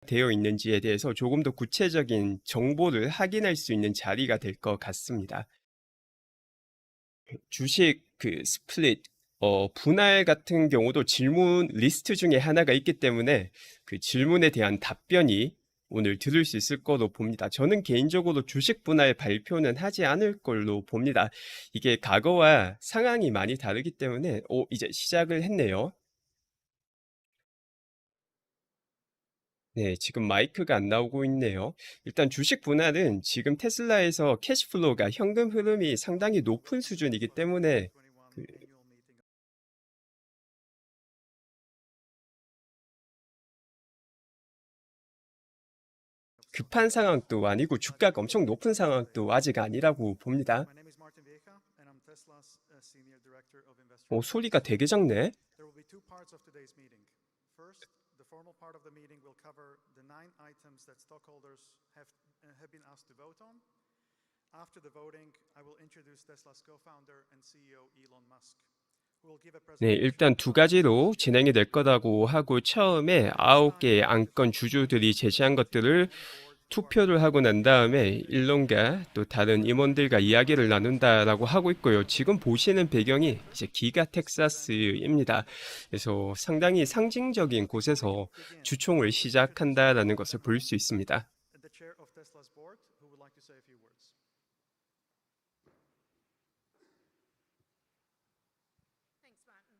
되어 있는지에 대해서 조금 더 구체적인 정보를 확인할 수 있는 자리가 될 것 같습니다. 주식 스플릿 분할 같은 경우도 질문 리스트 중에 하나가 있기 때문에 그 질문에 대한 답변이 오늘 들을 수 있을 거로 봅니다. 저는 개인적으로 주식 분할 발표는 하지 않을 걸로 봅니다. 이게 과거와 상황이 많이 다르기 때문에 이제 시작을 했네요. 네, 지금 마이크가 안 나오고 있네요. 일단 주식 분할은 지금 테슬라에서 캐시플로우가 현금 흐름이 상당히 높은 수준이기 때문에 그 급한 상황도 아니고 주가가 엄청 높은 상황도 아직 아니라고 봅니다. 소리가 되게 작네. 네, 일단 두 가지로 진행이 될 거라고 하고 처음에 9개의 안건 주주들이 제시한 것들을 투표를 하고 난 다음에 일론과 또 다른 임원들과 이야기를 나눈다라고 하고 있고요. 지금 보시는 배경이 이제 기가 텍사스입니다. 그래서 상당히 상징적인 곳에서 주총을 시작한다라는 것을 볼 수 있습니다. Thanks, Martin.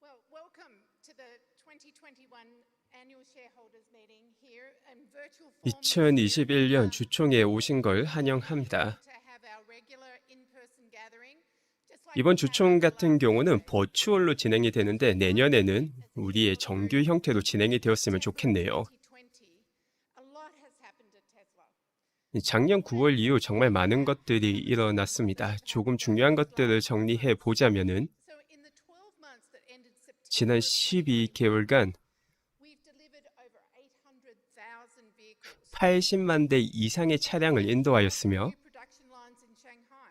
Well, welcome to the 2021 annual shareholders meeting here in virtual form. 2021년 주총에 오신 걸 환영합니다. To have our regular in-person gathering. Just like 이번 we had 주총 over the 같은 last 경우는 decade. 버추얼로 진행이 되는데 내년에는 우리의 정규 형태로 진행이 되었으면 좋겠네요. 2020, a lot has happened at Tesla. 작년 9월 이후 정말 많은 것들이 일어났습니다. 조금 중요한 것들을 정리해 보자면은 So in the 12 months that ended 지난 September 12개월간 we've delivered over 800,000 vehicles. 80만 대 이상의 차량을 인도하였으며 New production lines in Shanghai.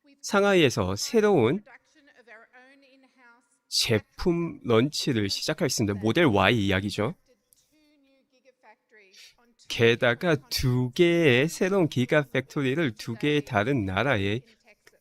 We've 상하이에서 새로운 production of our own in-house 제품 런치를 시작하였습니다. 모델 Y 이야기죠. two new gigafactories on two 게다가 두 개의 새로운 기가 팩토리를 두 개의 다른 나라에 in Texas.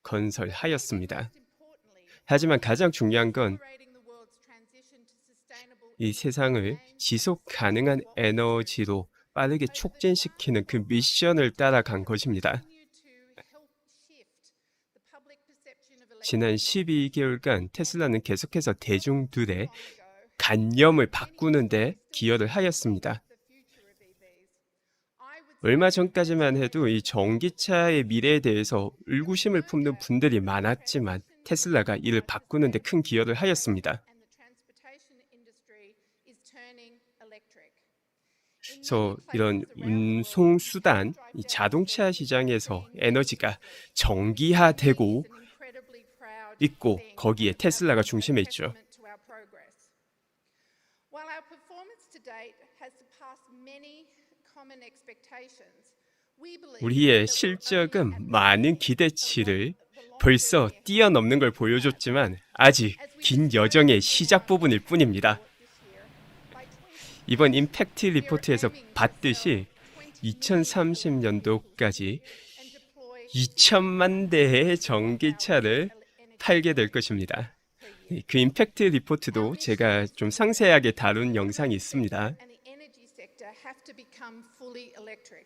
건설하였습니다. Importantly, 하지만 가장 중요한 건 accelerating the world's transition to sustainable 이 세상을 지속 가능한 에너지로 빠르게 촉진시키는 그 미션을 따라간 것입니다. continue to help shift the public perception of 지난 12개월간 테슬라는 계속해서 대중들의 관념을 바꾸는데 기여를 하였습니다. the future of EVs. I would 얼마 전까지만 해도 이 전기차의 미래에 대해서 의구심을 품는 분들이 많았지만 테슬라가 이를 바꾸는데 큰 기여를 하였습니다. and the transportation industry is turning electric. 그래서 이런 운송수단, 이 자동차 시장에서 에너지가 전기화되고 Incredibly proud 있고 거기에 테슬라가 중심에 있죠. to our progress. While our performance to date has surpassed many common expectations, we believe 우리의 that we're 실적은 only at the 많은 기대치를 벌써 뛰어넘는 걸 보여줬지만 아직 긴 여정의 시작 부분일 뿐입니다. this year. By 20, 이번 임팩트 리포트에서 봤듯이 2030년도까지 and deploy 2천만 대의 전기차를 팔게 될 것입니다. 그 임팩트 리포트도 제가 좀 상세하게 다룬 영상이 있습니다. and the energy sector have to become fully electric.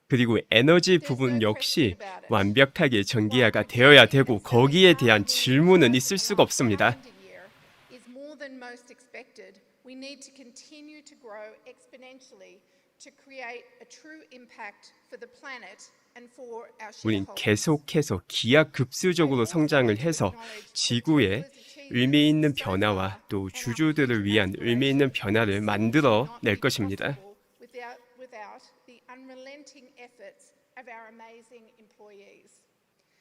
그리고 에너지 부분 역시 완벽하게 전기화가 되어야 되고 거기에 대한 질문은 있을 수가 없습니다. Year is more than most expected. We need to continue to grow exponentially to create a true impact for the planet and for our 우린 shareholders. 계속해서 기하급수적으로 성장을 해서 지구에 의미 있는 변화와 또 주주들을 위한 의미 있는 변화를 만들어 낼 것입니다. Without the unrelenting efforts of our amazing employees.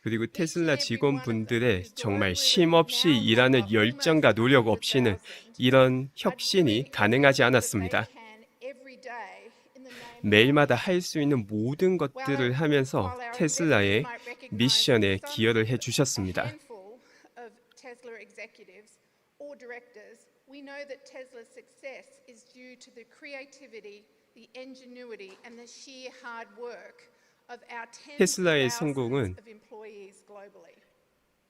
그리고 테슬라 직원분들의 정말 쉼없이 일하는 열정과 노력 없이는 이런 혁신이 가능하지 않았습니다. Can every day in the name 매일마다 할 수 있는 모든 것들을 하면서 테슬라의 미션에 기여를 해주셨습니다. handful of Tesla executives or directors We know that Tesla's success is due to the creativity, the ingenuity, and the sheer hard work of our tens of 테슬라의 thousands 성공은 of employees globally.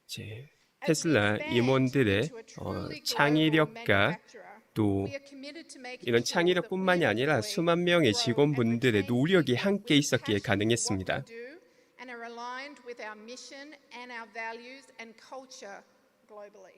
이제 As we 테슬라 expand 임원들의 into a truly global 창의력과 manufacturer, 또 we are committed to making 이런 sure that 창의력뿐만이 we 아니라 employ, 수만 명의 grow, and 직원분들의 retain 노력이 people 함께 with a 있었기에 passion for what we 가능했습니다. do and are aligned with our mission and our values and culture globally.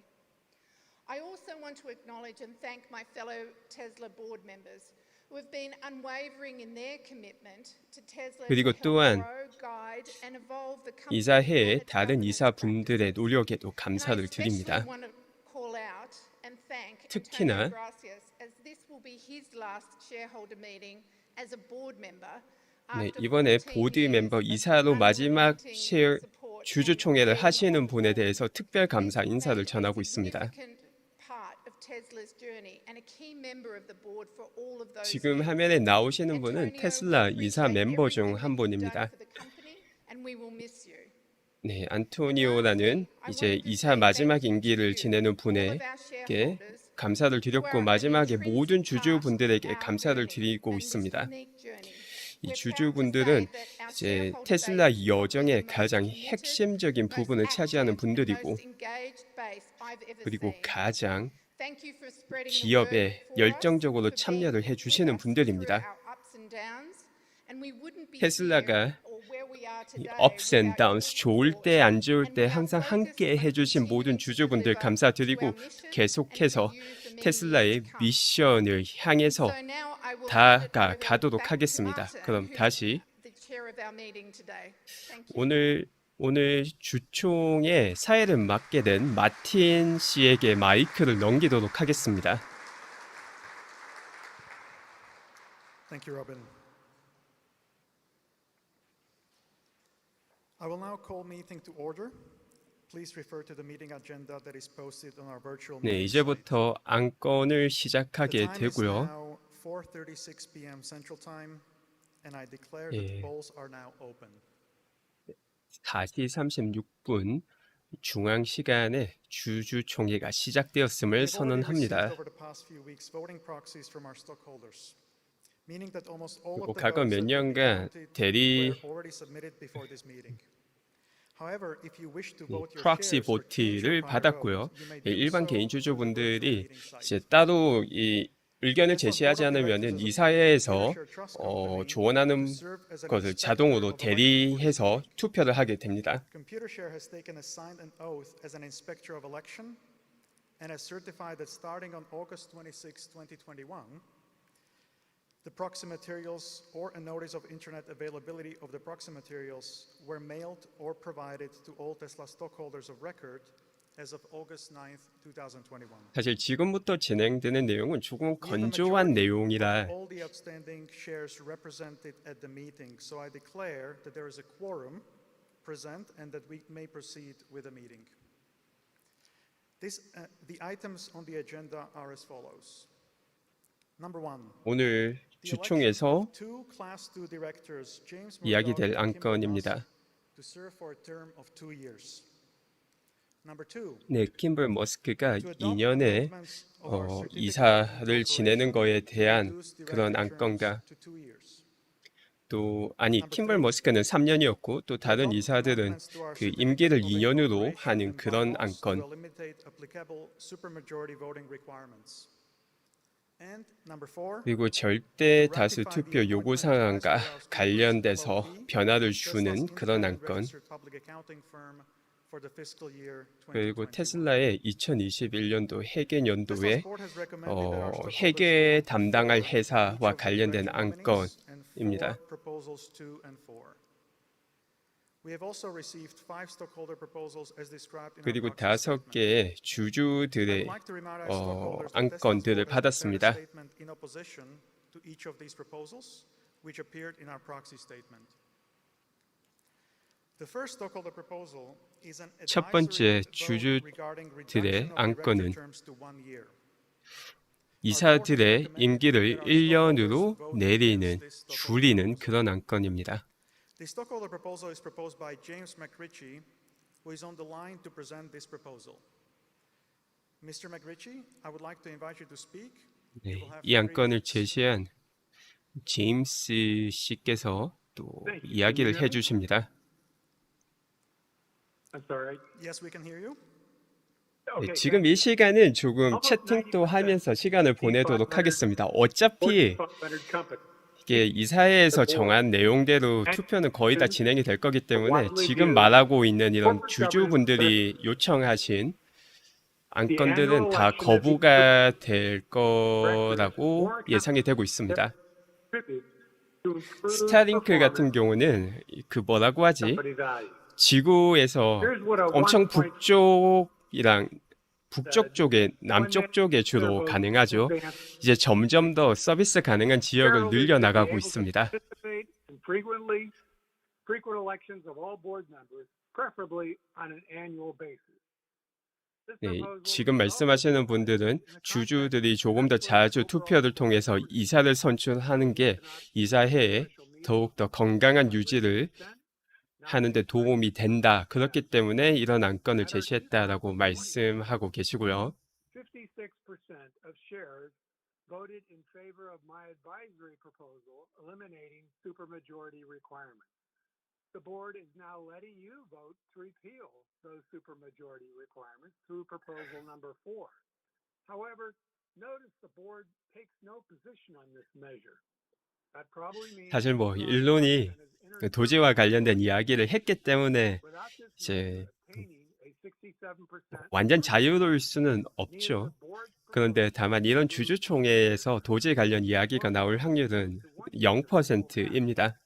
I also want to acknowledge and thank my fellow Tesla board members who have been unwavering in their commitment to Tesla to 그리고 help 또한 grow, guide, and evolve the company and 이사회의 its 다른 governance 이사분들의 practices. 노력에도 And I 감사를 especially 드립니다. want to call out and thank 특히나 Antonio Gracias, as this will be his last shareholder meeting as a board member. 네, after 이번에 14 보드 years 멤버 of 이사로 마지막 unrelenting support 주주총회를 and 하시는 caring 분에 of the 대해서 특별 board. 감사 He's 인사를 made a 전하고 있습니다. significant part of Tesla's journey and a key member of the board for all of those 지금 years. 화면에 나오시는 분은 Antonio, 테슬라 we 이사 appreciate 멤버 everything 중 한 that you've done 분입니다. for the company, and we will miss you. 네, 안토니오라는 이제 이사 마지막 임기를 지내는 분에게 감사를 드렸고 마지막에 모든 주주분들에게 감사를 드리고 있습니다. 이 주주분들은 이제 테슬라 여정의 가장 핵심적인 부분을 차지하는 분들이고 그리고 가장 기업에 열정적으로 참여를 해주시는 분들입니다. 테슬라가 이 ups and downs, 좋을 때 안 좋을 때 항상 함께 해주신 모든 주주분들 감사드리고 계속해서 테슬라의 미션을 향해서 다가가도록 하겠습니다. 그럼 다시 오늘 주총의 사회를 맡게 된 마틴 씨에게 마이크를 넘기도록 하겠습니다. Thank you, Robin. I will now call meeting to order. Please refer to the meeting agenda that is posted on our virtual 네, meeting site. 이제부터 안건을 The 시작하게 time is 되고요. now 4:36 p.m. Central Time, and I declare that the polls are now open. 4시 36분 중앙 시간에 주주총회가 시작되었음을 We have already received 선언합니다. over the past few weeks voting proxies from our stockholders, meaning that almost all 그리고 of the 과거 votes 몇 that will be 년간 counted 대리 were already submitted before this meeting. However, if you wish to vote your 프록시 shares or change 보트를 your prior 받았고요. vote, you may 예, do 일반 so 개인 through the virtual 주주분들이 meeting 이제 site. 따로 이 의견을 제시하지 않으면은 이사회에서 조언하는 것을 자동으로 대리해서 투표를 하게 됩니다. Computershare has taken a signed an oath as an inspector of election and has certified that starting on August 26, 2021, the proxy materials or a notice of internet availability of the proxy materials were mailed or provided to all Tesla stockholders of record as of August 9, 2021. 사실 지금부터 진행되는 내용은 조금 We have a 건조한 majority 내용이라 of all the outstanding shares represented at the meeting, so I declare that there is a quorum present and that we may proceed with the meeting. The items on the agenda are as follows. Number one, 오늘 the 주총에서 election of two Class II directors, James 이야기될 Murdoch and Kimball 안건입니다. Musk, to serve for a term of 2 years. Number two, 네, 킴벌 머스크가 to adopt 2년의 amendments of our certificate of 이사를 지내는 거에 incorporation 대한 to reduce 그런 director terms 안건과 to 2 years. 또 킴벌 머스크는 3년이었고 또 다른 이사들은 그 임기를 2년으로 하는 그런 안건. 그리고 절대 다수 투표 요구 사항과 관련돼서 변화를 주는 그런 안건. 그리고 테슬라의 2021년도 회계 연도에 회계 담당할 회사와 관련된 안건입니다. 그리고 5개의 주주들의 안건들을 받았습니다. 첫 번째 주주들의 안건은 이사들의 임기를 1년으로 내리는, 줄이는 그런 안건입니다. The stockholder proposal is proposed by James McRitchie, who is on the line to present this proposal. Mr. McRitchie, I would like to invite you to speak. 네, You will have 이 3 안건을 minutes. 제시한 제임스 씨께서 또 이야기를 해주십니다. I'm sorry. Yes, we can hear you. 네, Okay, 지금 thank 이 you. 시간은 조금 채팅도 하면서 시간을 보내도록 하겠습니다. 어차피 Fortune 500 company. 이게 이사회에서 정한 내용대로 투표는 거의 다 진행이 될 거기 때문에 지금 말하고 있는 이런 주주분들이 요청하신 안건들은 다 거부가 될 거라고 예상이 되고 있습니다. 스타링크 같은 경우는 그 뭐라고 하지? Company value. 지구에서 엄청 북쪽이랑 북쪽 쪽에 남쪽 쪽에 주로 가능하죠. 이제 점점 더 서비스 가능한 지역을 늘려나가고 있습니다. Frequent elections of all board members, preferably on an annual basis. 네, 지금 말씀하시는 분들은 주주들이 조금 더 자주 투표를 통해서 이사를 선출하는 게 이사회에 더욱더 건강한 유지를 하는 데 도움이 된다. 그렇기 때문에 이런 안건을 제시했다라고 말씀하고 계시고요. 56% of shares voted in favor of my advisory proposal eliminating supermajority requirements. The board is now letting you vote to repeal those supermajority requirements through proposal number 4. However, notice the board takes no position on this measure. That probably means 사실 뭐 일론이 도지와 관련된 이야기를 했기 때문에 이제 완전 자유로울 수는 없죠. 그런데 다만 이런 주주총회에서 도지 관련 이야기가 나올 확률은 0%입니다.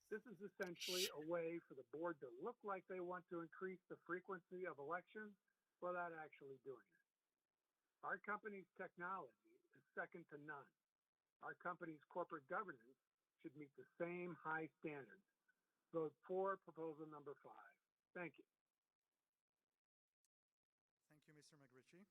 This is essentially a way for the board to look like they want to increase the frequency of elections without actually doing it. Our company's technology is second to none. Our company's corporate governance should meet the same high standards. Vote for proposal number 5. Thank you. Thank you, Mr. McRitchie.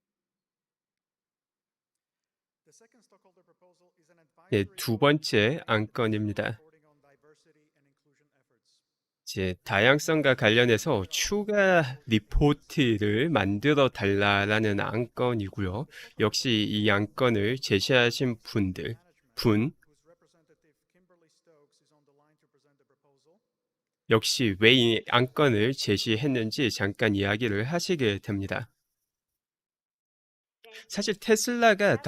The second stockholder proposal is an 네, advisory 두 번째 안건입니다. reporting on diversity and inclusion efforts. 이제 다양성과 관련해서 추가 리포트를 만들어 달라라는 안건이고요. 역시 이 안건을 제시하신 분 Whose representative Kimberly Stokes is on the line to present the proposal. 역시 왜 이 안건을 제시했는지 잠깐 이야기를 하시게 됩니다. 사실 테슬라가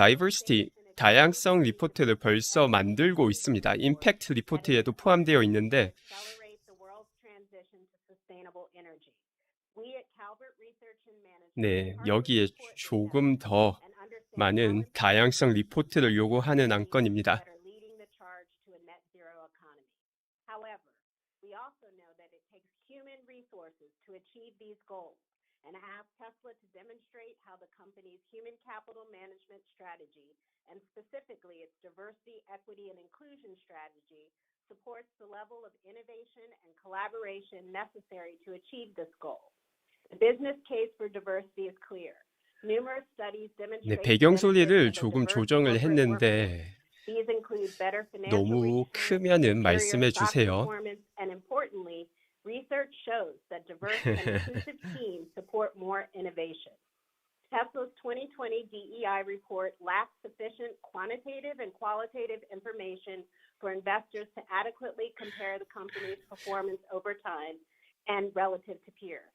다양성 리포트를 벌써 만들고 있습니다. 임팩트 리포트에도 포함되어 있는데 네, 여기에 조금 더 많은 다양성 리포트를 요구하는 안건입니다. and ask Tesla to demonstrate how the company's human capital management strategy, and specifically its diversity, equity, and inclusion strategy, supports the level of innovation and collaboration necessary to achieve this goal. The business case for diversity is clear. Numerous studies 네, demonstrate 배경 the 소리를 benefits of a 조금 diverse 조정을 corporate 했는데 workforce. These include better financial 너무 returns, 크면은 superior 말씀해 stock 주세요. performance, and importantly, research shows that diverse and inclusive teams support more innovation. Tesla's 2020 DEI report lacks sufficient quantitative and qualitative information for investors to adequately compare the company's performance over time and relative to peers.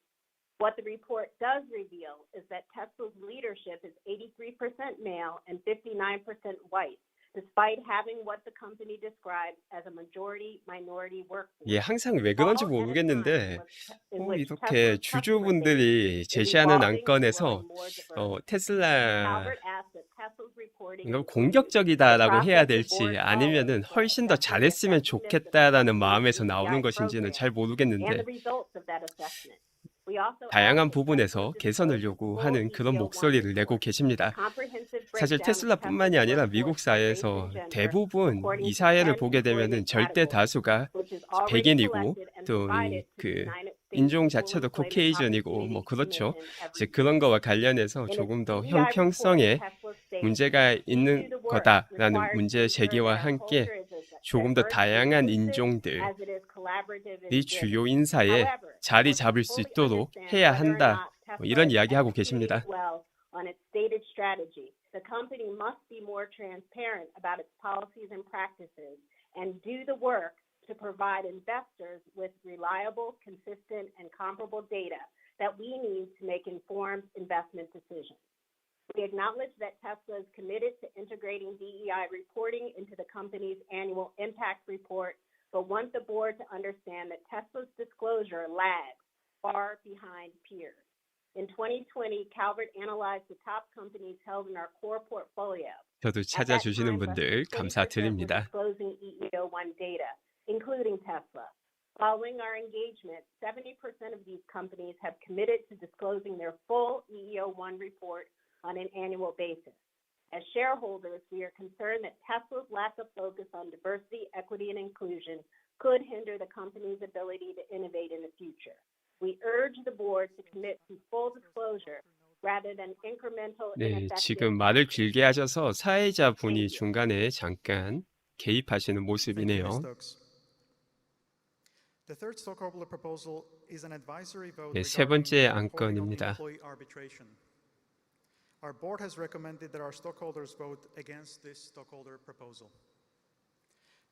What the report does reveal is that Tesla's leadership is 83% male and 59% white, despite having what the company describes as a majority minority workforce. 예, 항상 왜 그런지 모르겠는데 이렇게 주주분들이 제시하는 안건에서 테슬라 이걸 공격적이다라고 해야 될지 아니면은 훨씬 더 잘했으면 좋겠다라는 마음에서 나오는 것인지는 잘 모르겠는데 다양한 부분에서 개선을 요구하는 그런 목소리를 내고 계십니다. 사실 테슬라뿐만이 아니라 미국 사회에서 대부분 이 사회를 보게 되면은 절대 다수가 백인이고 또 그 인종 자체도 코케이전이고 뭐 그렇죠. 이제 그런 거와 관련해서 조금 더 형평성에 문제가 있는 거다라는 문제 제기와 함께 조금 더 다양한 인종들이 주요 인사에 자리 잡을 수 있도록 해야 한다. 뭐 이런 이야기하고 계십니다. on its stated strategy, the company must be more transparent about its policies and practices and do the work to provide investors with reliable, consistent, and comparable data that we need to make informed investment decisions. We acknowledge that Tesla is committed to integrating DEI reporting into the company's annual impact report, but want the board to understand that Tesla's disclosure lags far behind peers. In 2020, Calvert analyzed the top companies held in our core portfolio. 저도 At that 찾아주시는 time, less than 분들 20% were 감사드립니다. disclosing EEO-1 data, including Tesla. Following our engagement, 70% of these companies have committed to disclosing their full EEO-1 report on an annual basis. As shareholders, we are concerned that Tesla's lack of focus on diversity, equity, and inclusion could hinder the company's ability to innovate in the future. We urge the board to commit to full disclosure rather than incremental 네, ineffective. 지금 말을 길게 하셔서 사회자분이 Thank you. 중간에 잠깐 개입하시는 Thank you, 모습이네요. Ms. Stokes. The third stockholder proposal is an advisory vote 네, 세 번째 regarding reporting on 안건입니다. employee arbitration. Our board has recommended that our stockholders vote against this stockholder proposal.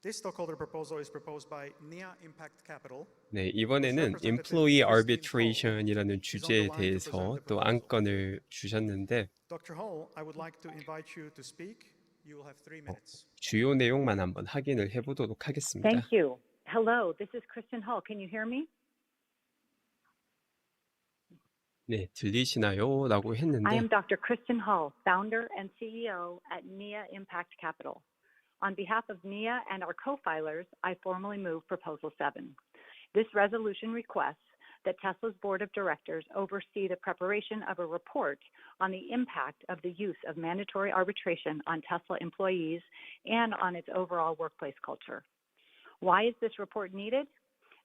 This stockholder proposal is proposed by NIA Impact Capital. 네, 이번에는 Employee Arbitration이라는 주제에 대해서 또 안건을 주셨는데 Dr. Hall, I would like to invite you to speak. You will have 3 minutes. 주요 내용만 한번 확인을 해보도록 하겠습니다. Thank you. Hello, this is Kristen Hull. Can you hear me? 네, 들리시나요? 라고 I 했는데 am Dr. Kristen Hull, founder and CEO at NIA Impact Capital. On behalf of NIA and our co-filers, I formally move Proposal 7. This resolution requests that Tesla's board of directors oversee the preparation of a report on the impact of the use of mandatory arbitration on Tesla employees and on its overall workplace culture. Why is this report needed?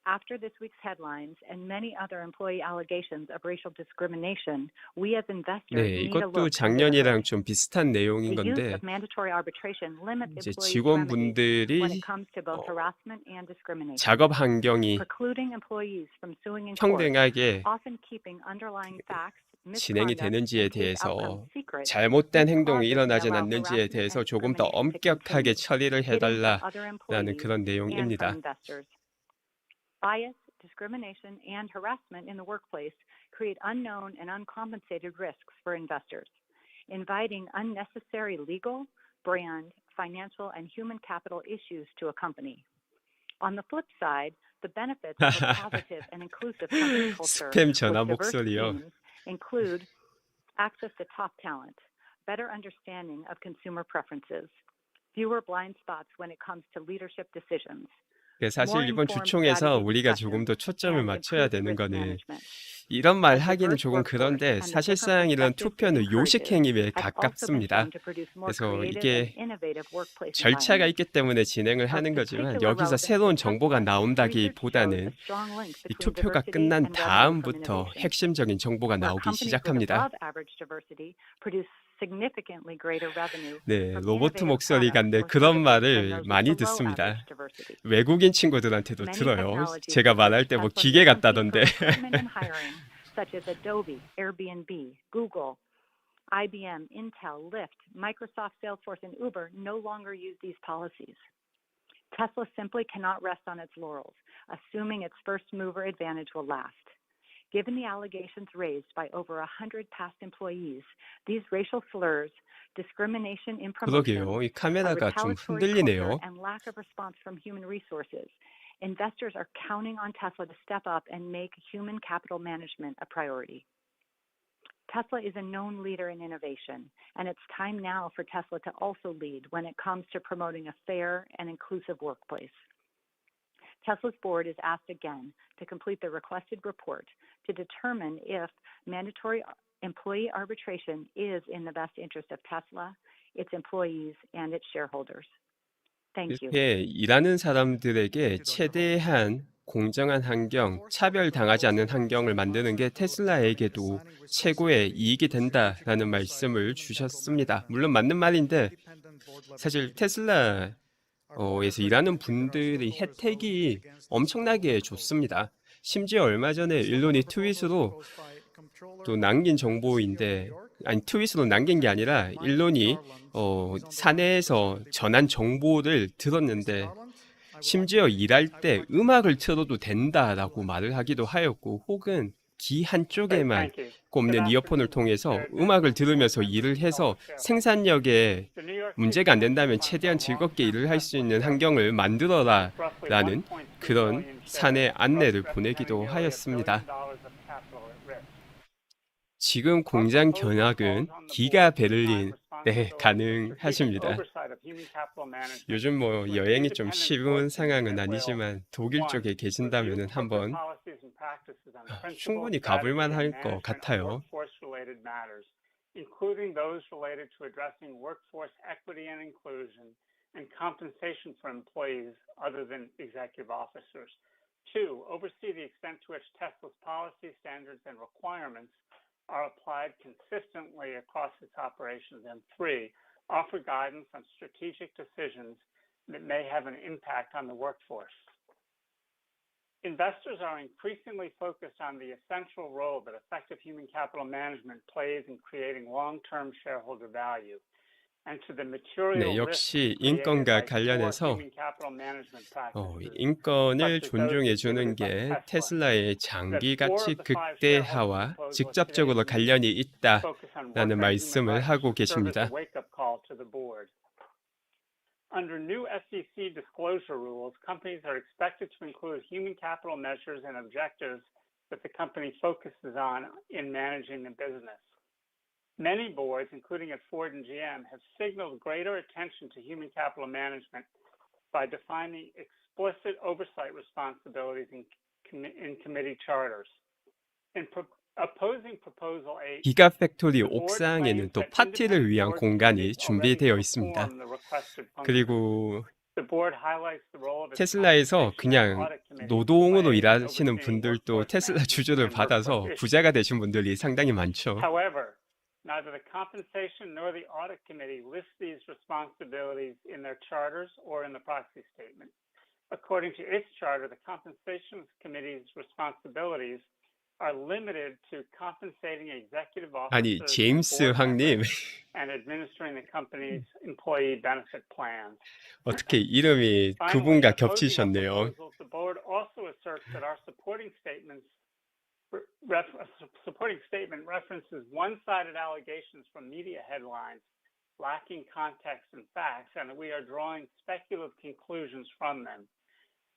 After this week's headlines and many other employee allegations of racial discrimination, we as investors 네, need a 이것도 look under the 작년이랑 hood. 좀 비슷한 내용인 The use 건데 of mandatory arbitration limits 이제 employees' remedies when 직원분들이 it comes to both harassment and discrimination, 작업 환경이 precluding employees from suing in court, 평등하게 often keeping underlying facts, 진행이 misconduct, 되는지에 and case 대해서 outcomes secret. 잘못된 These 행동이 clauses 일어나진 allow 않는지에 harassment 대해서 and 조금 더 discrimination to 엄격하게 continue, 처리를 hidden from 해달라는 other employees 그런 and from 내용입니다. investors. Bias, discrimination, and harassment in the workplace create unknown and uncompensated risks for investors, inviting unnecessary legal, brand, financial, and human capital issues to a company. On the flip side, the benefits of a positive and inclusive company culture 스팸 전화 with diverse 목소리요. teams include access to top talent, better understanding of consumer preferences, fewer blind spots when it comes to leadership decisions, 사실 이번 주총에서 우리가 조금 더 초점을 맞춰야 되는 거는 이런 말 하기는 조금 그런데 사실상 이런 투표는 요식 행위에 가깝습니다. 그래서 이게 절차가 있기 때문에 진행을 하는 거지만 여기서 새로운 정보가 나온다기보다는 이 투표가 끝난 다음부터 핵심적인 정보가 나오기 시작합니다. 네, 로버트 목소리 같네. 그런 말을 많이 듣습니다. 외국인 친구들한테도 들어요. 제가 말할 때 뭐 기계 같다던데. Such as Adobe, Airbnb, Google, IBM, Intel, Lyft, Microsoft, Salesforce, and Uber no longer use these policies. Tesla simply cannot rest on its laurels, assuming its first mover advantage will last. Given the allegations raised by over 100 past employees, these racial slurs, discrimination in promotion, 그러게요. 이 a 카메라가 좀 retaliatory 흔들리네요. culture, and lack of response from human resources, investors are counting on Tesla to step up and make human capital management a priority. Tesla is a known leader in innovation, and it's time now for Tesla to also lead when it comes to promoting a fair and inclusive workplace. Tesla's board is asked again to complete the requested report to determine if mandatory employee arbitration is in the best interest of Tesla, its employees, and its shareholders. Thank you. 이렇게 일하는 사람들에게 최대한 공정한 환경, 차별당하지 않는 환경을 만드는 게 테슬라에게도 최고의 이익이 된다라는 말씀을 주셨습니다. 물론 맞는 말인데 사실 테슬라에서 일하는 분들의 혜택이 엄청나게 좋습니다. 심지어 얼마 전에 일론이 트윗으로 또 남긴 정보인데 아니 트윗으로 남긴 게 아니라 일론이 사내에서 전한 정보를 Mr. 들었는데 Garland, I would like 심지어 일할 I would 때 like to 음악을 invite 틀어도 된다라고 말을 하기도 하였고 혹은 귀 Great, 한쪽에만 thank you. Good 꼽는 이어폰을 afternoon, 통해서 Chair 음악을 Daniels, board 들으면서 members, 일을 and 해서 fellow shareholders. 생산력에 The New York City 문제가 안 Pension 된다면 Funds 최대한 are 즐겁게 long-term 일을 할 수 Tesla 있는 환경을 shareholders 만들어라 with roughly 라는 1.3 그런 million 사내 shares, 안내를 representing 보내기도 nearly $1 하였습니다. billion of capital at risk. 지금 Our 공장 proposal 견학은 calls on the 기가 board to assign 베를린에 responsibility for strategic 가능하십니다. oversight of human capital management 요즘 뭐 to an 여행이 좀 independent 쉬운 board committee 상황은 that will, 아니지만 독일 1. 쪽에 review 계신다면 corporate 한번 policies and practices on principles, 충분히 가볼 strategy, and 만할 것 management of 같아요. workforce-related matters, including those related to addressing workforce equity and inclusion and compensation for employees other than executive officers. 2. Oversee the extent to which Tesla's policy, standards, and requirements are applied consistently across its operations. And 3. Offer guidance on strategic decisions that may have an impact on the workforce. Investors are increasingly focused on the essential role that effective human capital management plays in creating long-term shareholder value. And to the material 네, risks 역시 created 인권과 by poor 관련해서 human capital management practices, 인권을 such as those 존중해 주는 exhibited by 게 Tesla. 테슬라의 That 장기 4 가치 of the 5 shareholder 극대화와 proposals at 직접적으로 today's meeting 관련이 focus on 있다라는 worker human 말씀을 rights 하고 to serve as a 계십니다. wake-up call to the board. Under new SEC disclosure rules, companies are expected to include human capital measures and objectives that the company focuses on in managing the business. Many boards, including at Ford and GM, have signaled greater attention to human capital management by defining explicit oversight responsibilities in committee charters. In opposing Proposal 8, 기가 팩토리 the board 옥상에는 claims 또 that 파티를 independent 위한 board 공간이 committees already 준비되어 있습니다. perform the requested functions. 그리고 The board highlights the role of its 테슬라에서 compensation and 그냥 audit committees 노동으로 play in 일하시는 overseeing 분들도 workforce 테슬라 management 주주를 and 받아서 workplace issues. 부자가 되신 분들이 상당히 많죠. However, neither the compensation nor the audit committee list these responsibilities in their charters or in the proxy statement. According to its charter, the compensation committee's responsibilities are limited to compensating executive 아니, officers and 제임스 board 황님, members and administering the company's employee benefit plans. 어떻게 이름이 Finally, 그분과 opposing our 겹치셨네요. proposals, the board also asserts that our supporting statement references one-sided allegations from media headlines lacking context and facts, and that we are drawing speculative conclusions from them.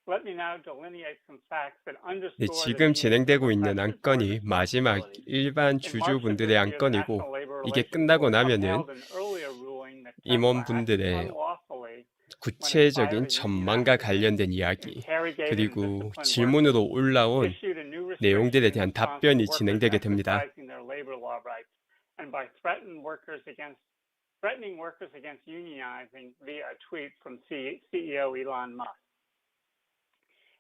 Let me now delineate some facts that 네, underscore the 지금 need for 진행되고 있는 effective board 안건이 마지막 responsibility. 일반 In March of 주주분들의 this year, the 안건이고 National Labor 이게 Relations 끝나고 Board 나면은 upheld an earlier ruling that Tesla acted 임원분들의 unlawfully 구체적인 전망과 관련된 이야기 그리고 질문으로 올라온 내용들에 대한 답변이 진행되게 됩니다. threatening workers against unionizing via a tweet from CEO Elon Musk.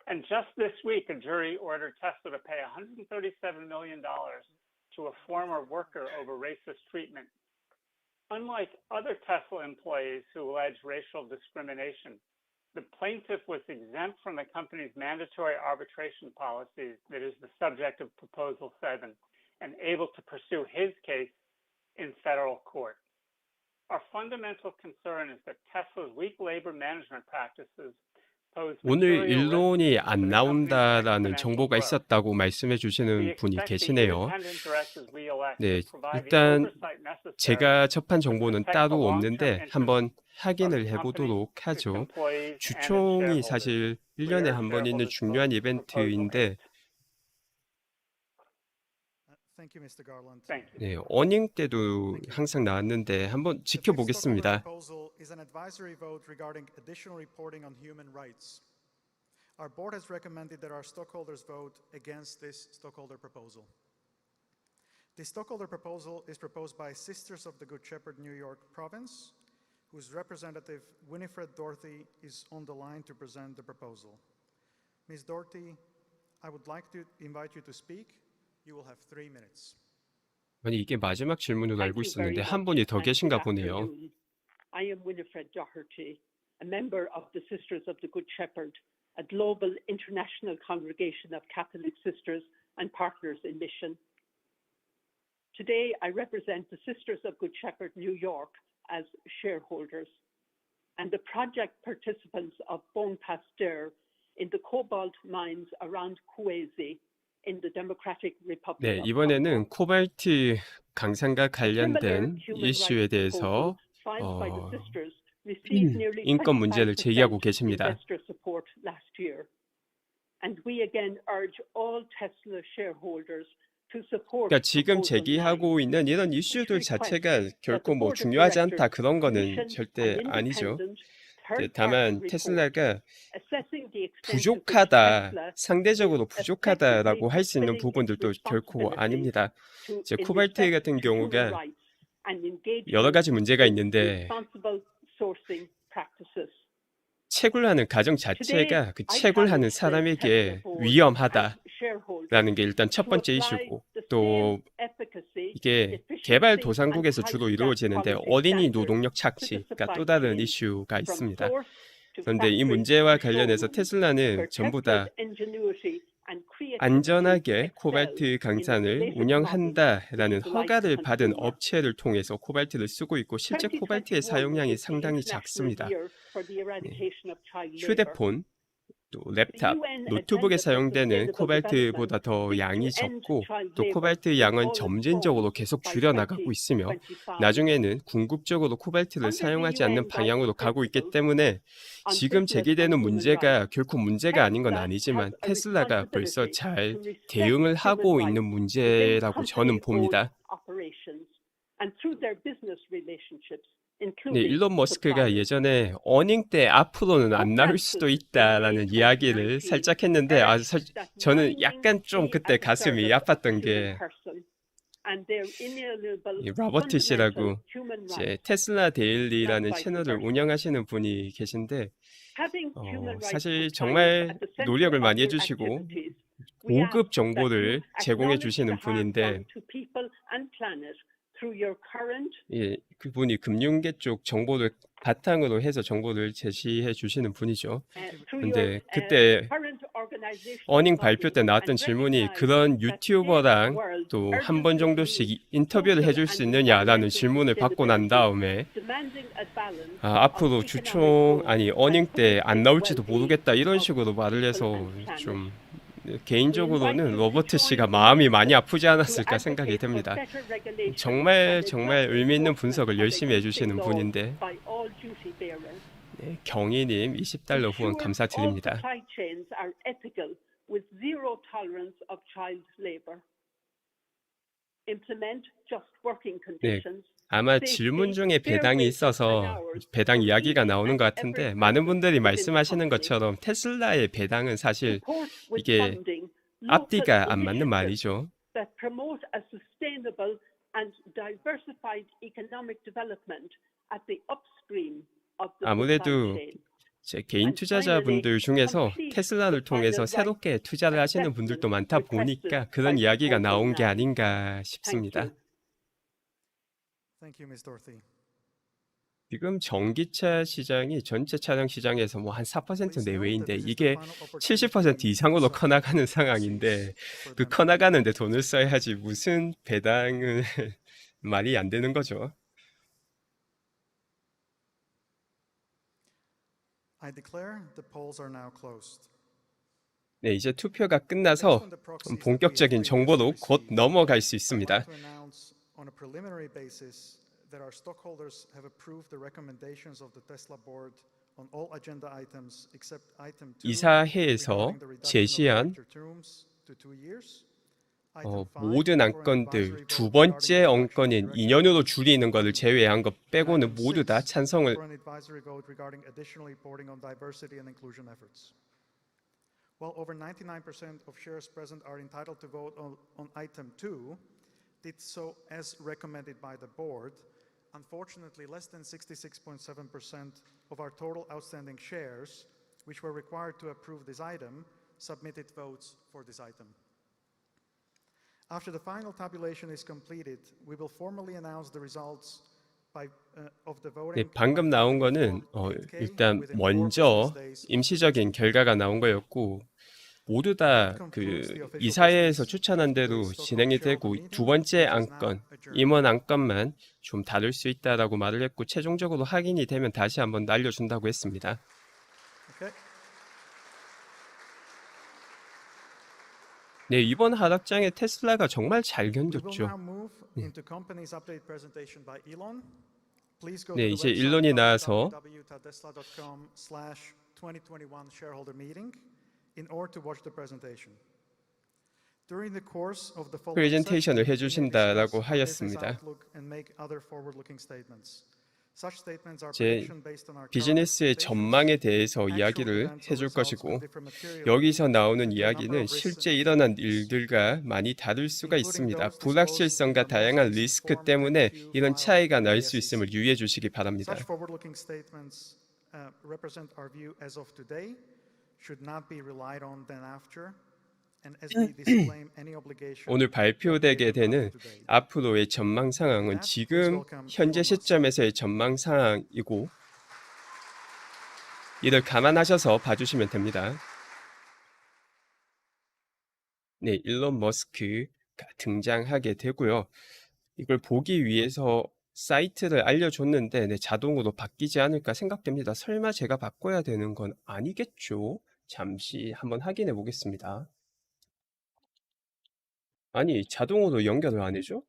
And just this week, a jury ordered Tesla to pay $137 million to a former worker over racist treatment. Unlike other Tesla employees who allege racial discrimination, the plaintiff was exempt from the company's mandatory arbitration policy that is the subject of Proposal 7 and able to pursue his case in federal court. Our fundamental concern is that Tesla's weak labor management practices pose 오늘 material 일론이 risks to 안 the company's 나온다라는 exponential 정보가 growth. 있었다고 말씀해 We 주시는 분이 expect the 계시네요. independent directors we elect 네, to provide the 일단 oversight necessary 제가 접한 to 정보는 protect the 따로 long-term 없는데 interests 한번 of 확인을 the company, 해보도록 its 하죠. employees, and its 주총이 shareholders. 사실 We 1년에 urge 한 번 있는 shareholders to 중요한 vote for Proposal 이벤트인데 8. Thank you, Mr. Garland. Thank you. 네, 어닝 때도 항상 나왔는데 한번 The fifth stockholder 지켜보겠습니다. proposal is an advisory vote regarding additional reporting on human rights. Our board has recommended that our stockholders vote against this stockholder proposal. The stockholder proposal is proposed by Sisters of the Good Shepherd New York Province, whose representative Winifred Dorothy is on the line to present the proposal. Ms. Dorothy, I would like to invite you to speak. You will have 3 minutes. 아니 이게 마지막 질문으로 Thank 알고 you very 있었는데 much, 한 분이 더 and 계신가 good 보네요. afternoon. I am Winifred Doherty, a member of the Sisters of the Good Shepherd, a global international congregation of Catholic sisters and partners in mission. Today, I represent the Sisters of Good Shepherd New York as shareholders and the project participants of Bon Pasteur in the cobalt mines around Kuwait in the Democratic Republic 네, of 이번에는 Congo. 코발트 강산과 Similar 관련된 human 이슈에 rights proposals 대해서 filed by the 어, sisters received nearly 인권 문제를 제기하고 25% 계십니다. investor support last year. And we again urge all Tesla shareholders to support 그러니까 지금 Proposal 9, 제기하고 있는 이런 which 이슈들 requests 자체가 that the 결코 뭐 board of 중요하지 directors 않다 그런 거는 commission an 절대 아니죠. independent 이제 third-party 다만 report 테슬라가 assessing the extent to which 부족하다, Tesla is 상대적으로 effectively 부족하다라고 할 수 있는 fulfilling its 부분들도 결코 responsibilities 아닙니다. to 이제 in 코발트 respect 같은 to human 경우가 rights and 여러 engagement 가지 문제가 in 있는데 responsible sourcing practices. 채굴하는 가정 Today, 자체가 그 I 채굴하는 challenge the Tesla 사람에게 board 위험하다라는 as shareholders 게 일단 첫 to 번째 apply 이슈고, the 또 same efficacy, 이게 efficiency, 개발도상국에서 and 주로 high 이루어지는데 quality 어린이 standards 노동력 to the 착취가 supply 또 다른 chain, 이슈가 from 있습니다. source to 그런데 이 factory 문제와 to 관련해서 showroom, 테슬라는 where 전부 Tesla's 다 ingenuity and creativity 안전하게 excel 코발트 in its 강산을 latest models, 운영한다라는 which delight the 허가를 받은 consumer. 업체를 통해서 코발트를 쓰고 있고 실제 코발트의 2021 사용량이 is the 상당히 International 작습니다. Year for the 네. Eradication of Child Labor. 휴대폰, 또 The 랩탑, UN 노트북에 Agenda for 사용되는 Sustainable 코발트보다 Development 더 seeks 양이 to end 적고 child 또 labor 코발트 in 양은 all its 점진적으로 forms 계속 by 줄여나가고 있으며 2025. 나중에는 궁극적으로 코발트를 Under the 사용하지 않는 UN Guiding 방향으로 가고 있기 Principles 때문에 on 지금 Business and 제기되는 Human 문제가 Rights, 결코 문제가 아닌 건 Tesla has 아니지만 a 테슬라가 벌써 responsibility 잘 to respect 대응을 human 하고 있는 rights within 문제라고 저는 company-owned 봅니다. operations and through their business relationships, 네, including 일론 머스크가 suppliers. 예전에 어닝 때 앞으로는 안 나올 수도 Consensus in 있다라는 May 이야기를 2019 살짝 했는데 urged that 저는 mining 약간 좀 be 그때 at the 가슴이 service of 아팠던 the human 게 person and their inalienable 이 로버트 fundamental 씨라고 human 이제 rights, 테슬라 not 데일리라는 vice 채널을 versa. 운영하시는 분이 계신데 Having human rights 사실 compliance 정말 at the center 노력을 of 많이 your 해주시고 activities, we ask 고급 that you 정보를 제공해 acknowledge 주시는 the harm 분인데 done to people and planet through your current 예, 그분이 금융계 쪽 정보를 바탕으로 해서 정보를 제시해 주시는 분이죠. through your 근데 그때 current organizational 어닝 발표 body 때 나왔던 and 질문이 recognize 그런 that today's 유튜버랑 world 또 한 번 urgently 정도씩 needs 인터뷰를 social 해줄 and 수 있느냐라는 environmental 질문을 받고 난 sustainability, 다음에 demanding a balance 앞으로 of economic 주총 growth 아니 and 어닝 때 안 holistic 나올지도 well-being 모르겠다 이런 of 식으로 말을 people 해서 and planet. 좀 We 개인적으로는 invite you to 로버트 join 씨가 in 마음이 많이 movement 아프지 to 않았을까 생각이 advocate for 됩니다. better regulation 정말 and 정말 just 의미 있는 enforcement 분석을 of 열심히 existing 해주시는 laws 분인데 by all duty bearers. 네, 경희님 $20 후원 Ensure all 감사드립니다. supply chains are ethical with zero tolerance of child labor. Implement just working conditions. 아마 safety, 질문 중에 fair 배당이 wages and 있어서 hours 배당 for 이야기가 each 나오는 and 것 every 같은데 많은 person 분들이 within the 말씀하시는 company. 것처럼 테슬라의 배당은 사실 Support with 이게 funding local 앞뒤가 안 맞는 initiatives 말이죠. that promote a sustainable and diversified economic development at the upstream of the supply 아무래도 chain. 제 개인 투자자분들 중에서 테슬라를 통해서 새롭게 투자를 하시는 분들도 많다 보니까 그런 이야기가 나온 게 아닌가 Thank 싶습니다. you. Thank you, Ms. Dorothy. 지금 전기차 시장이 전체 차량 시장에서 뭐 한 4% 내외인데 이게 70% 이상으로 커나가는 상황인데 그 커나가는데 돈을 써야지 무슨 배당을 말이 안 되는 거죠. I declare the polls are now closed. 네, 이제 투표가 끝나서 본격적인 정보로 곧 넘어갈 수 있습니다. I'd like to announce on a preliminary basis that our stockholders have approved the recommendations of the Tesla board on all agenda items except item 2 이사회에서 regarding the reduction of 제시한 director terms to 2 years. Item 5 모든 for an 안건들 advisory 두 vote 번째 regarding the 안건인 reduction of 2년으로 director 줄이는 것을 제외한 것 빼고는 모두 다 찬성을 for an advisory vote regarding additional reporting on diversity and inclusion efforts. While over 99% of shares present are entitled to vote on item 2, did so as recommended by the board, unfortunately less than 66.7% of our total outstanding shares, which were required to approve this item, submitted votes for this item. After the final tabulation is completed, we will formally announce the results of the voting. 네, 방금 나온 거는 일단 먼저 임시적인 결과가 나온 거였고 모두 다 그 이사회에서 추천한 대로 진행이 되고 두 번째 안건, 임원 안건만 좀 다룰 수 있다라고 말을 했고 최종적으로 확인이 되면 다시 한번 알려준다고 했습니다. Okay. 네, 이번 하락장에 테슬라가 정말 잘 We will 견뎠죠. now move into company's update presentation by Elon. Please go 네, to the 이제 website 일론이 나와서 www.tesla.com/2021 shareholder meeting in order to watch the presentation. During the course of the following 프레젠테이션을 session, we may 해주신다라고 discuss our business 하였습니다. outlook and make other forward-looking statements. Such statements are 제 prediction based on our current 비즈니스의 expectations. 전망에 대해서 Actual 이야기를 events or 해줄 results 것이고 could differ materially 여기서 나오는 due to a number 이야기는 of risks 실제 and 일어난 uncertainties, 일들과 많이 다를 수가 including 있습니다. those disclosed 불확실성과 in the most 다양한 recent 리스크 Form 때문에 10-Q 이런 filed 차이가 with 날 the 수 있음을 SEC. 유의해 주시기 바랍니다. Such forward-looking statements represent our view as of today, should not be relied on then after, and as we disclaim any obligation 오늘 to update 발표되게 them 되는 after today. 앞으로의 전망 상황은 지금 현재 시점에서의 전망 상황이고 이를 감안하셔서 봐주시면 됩니다. 네, 일론 머스크가 등장하게 되고요. 이걸 보기 위해서 사이트를 알려줬는데 네, 자동으로 바뀌지 않을까 생각됩니다. 설마 제가 바꿔야 되는 건 아니겠죠? 잠시 한번 확인해 보겠습니다. 아니, 자동으로 연결을 안 해줘?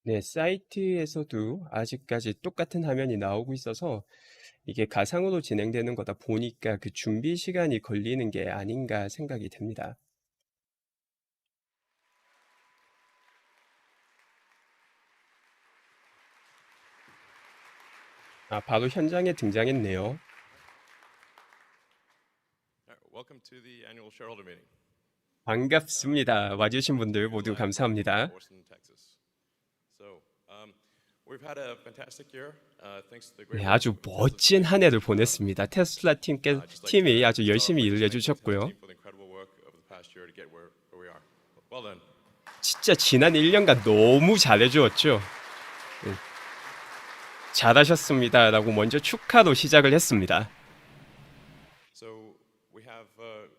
네, 사이트에서도 아직까지 똑같은 화면이 나오고 있어서 이게 가상으로 진행되는 거다 보니까 그 준비 시간이 걸리는 게 아닌가 생각이 됩니다. 아, 바로 현장에 등장했네요. Welcome to the annual shareholder meeting. 반갑습니다. 와주신 분들 모두 감사합니다. Austin, Texas. So, we've had a fantastic year. Thanks to the great 네, work 아주 of Tesla's 멋진 team. 한 해를 보냈습니다. 테슬라 Just like 팀이 to 아주 열심히 일을 thank the 해주셨고요. team for the incredible work of the past year to get where we are. Well done. 진짜 지난 1년간 너무 잘해주었죠. 네. 잘하셨습니다. 라고 먼저 축하로 시작을 했습니다. So, we have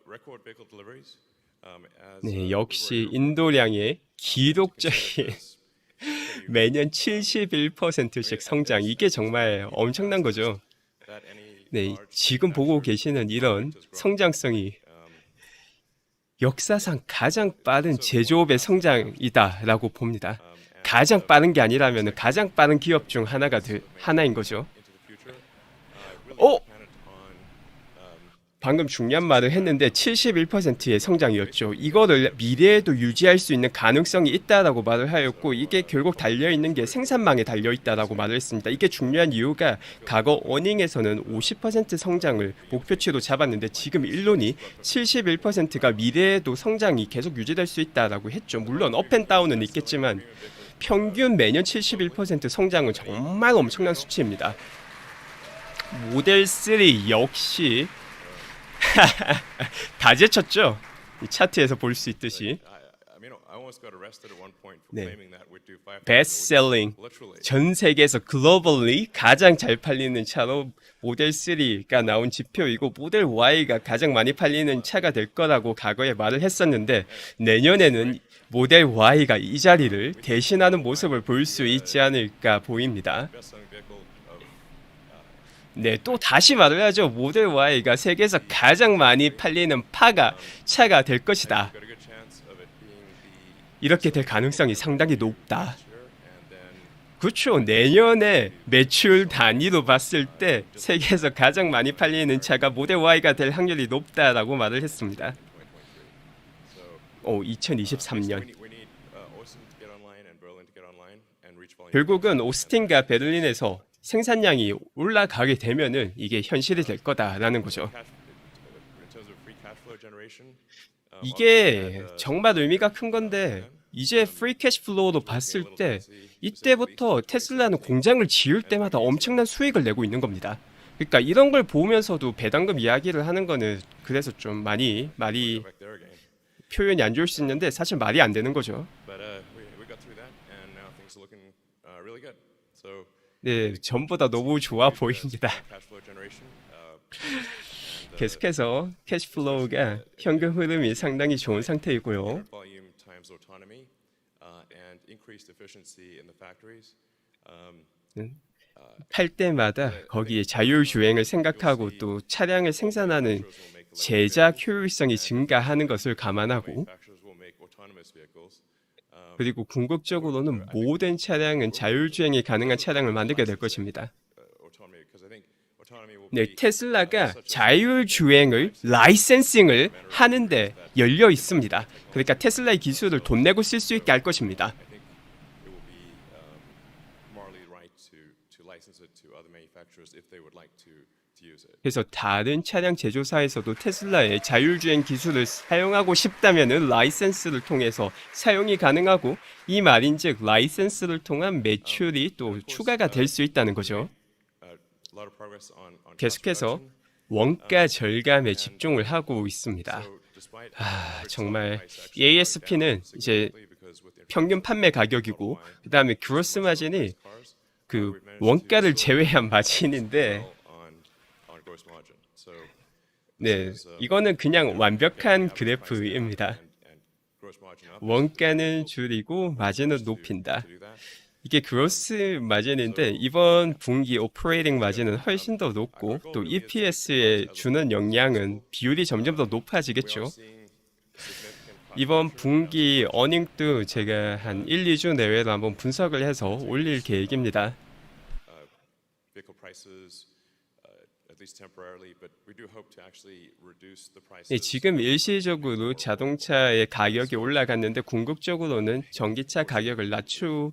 record vehicle deliveries. As, 네, we were 역시 able to 인도량의 consider 기록적인 this pretty 매년 71%씩 성장. 이게 정말 엄청난 거죠. that any 네, large 지금 보고 manufacturer 계시는 이런 has grown. 성장성이 역사상 가장 빠른 제조업의 성장이다라고 봅니다. 가장 빠른 게 아니라면 가장 빠른 기업 중 하나인 거죠. Into the future, really 어? dependent on 방금 중요한 말을 했는데 71%의 성장이었죠. 이거를 미래에도 유지할 수 있는 가능성이 있다라고 말을 하였고 이게 결국 달려있는 게 생산망에 달려있다라고 말을 했습니다. 이게 중요한 이유가 과거 어닝에서는 50% 성장을 목표치로 잡았는데 지금 일론이 71%가 미래에도 성장이 계속 유지될 수 있다라고 했죠. 물론 업앤다운은 있겠지만 평균 매년 71% 성장은 정말 엄청난 수치입니다. 모델 3 역시 다 제쳤죠. 이 차트에서 볼 수 있듯이 I mean, I almost got arrested at one point for 네. claiming that we'd do 5,000 베스트셀링 literally. 전 세계에서 글로벌리 가장 잘 팔리는 차로 모델 3가 나온 지표이고 모델 Y가 가장 많이 팔리는 차가 될 거라고 과거에 말을 했었는데 내년에는 모델 Y가 이 자리를 대신하는 모습을 볼 수 있지 않을까 보입니다. Best-selling vehicle of 네, 또 다시 말을 하죠. 모델 Y가 세계에서 가장 많이 팔리는 차가 될 것이다. got a good chance of it being the 이렇게 될 가능성이 상당히 높다. year, and then 그렇죠. 내년에 매출 단위로 봤을 때 세계에서 가장 많이 팔리는 차가 모델 Y가 될 확률이 높다라고 말을 했습니다. 2023년. we need Austin to get online and Berlin to get online and reach volume. 결국은 오스틴과 베를린에서 생산량이 올라가게 되면은 이게 현실이 될 거다라는 거죠. In terms of free cash flow generation, 이게 정말 의미가 큰 건데 이제 프리 캐시 플로우로 봤을 때 이때부터 테슬라는 공장을 지을 때마다 엄청난 수익을 내고 있는 겁니다. 그러니까 이런 걸 보면서도 배당금 이야기를 하는 거는 그래서 좀 많이 말이 back there again. 표현이 안 좋을 수 있는데 사실 말이 안 되는 거죠. But we got through that, and now things are looking really good. So 네, 전보다 너무 좋아 good, 보입니다. cash flow generation. And, 계속해서 캐시플로우가 현금 흐름이 상당히 좋은 상태이고요. unit volume times autonomy and increased efficiency in the factories. 팔 때마다 거기에 자율주행을 생각하고 또 차량을 생산하는 제작 효율성이 증가하는 것을 감안하고 Manufacturers will make autonomous vehicles. 그리고 궁극적으로는 모든 차량은 자율주행이 가능한 차량을 만들게 될 것입니다. Autonomy, because I think autonomy will 네, be 테슬라가 자율주행을 라이센싱을 하는데 열려 있습니다. 그러니까 테슬라의 기술을 돈 내고 쓸 수 있게 할 것입니다. I think it will be morally right to license it to other manufacturers if they would like to use it. 그래서 다른 차량 제조사에서도 테슬라의 자율주행 기술을 사용하고 싶다면 라이센스를 통해서 사용이 가능하고 이 말인즉 라이센스를 통한 매출이 또 추가가 될 수 있다는 거죠. A lot of progress on cost 계속해서 reduction. 원가 절감에 집중을 하고 있습니다. So despite 정말 price actually 이 ASP는 이제 significantly because with the 평균 판매 가격이고 그 다음에 그로스 마진이 cars, 그 원가를 제외한 마진인데 on gross margin. So 네, 이거는 그냥 완벽한 그래프입니다. and gross margin up 원가는 줄이고 마진을 높인다. to do that. 이게 그로스 마진인데 이번 분기 오퍼레이팅 마진은 훨씬 더 높고 또 EPS에 주는 영향은 비율이 점점 더 높아지겠죠. Seeing significant 이번 분기 어닝도 제가 한 1, 2주 내외로 한번 분석을 해서 올릴 계획입니다. vehicle prices, at least temporarily, but we do hope to actually reduce the prices. 네, 지금 일시적으로 자동차의 가격이 올라갔는데 궁극적으로는 전기차 가격을 낮출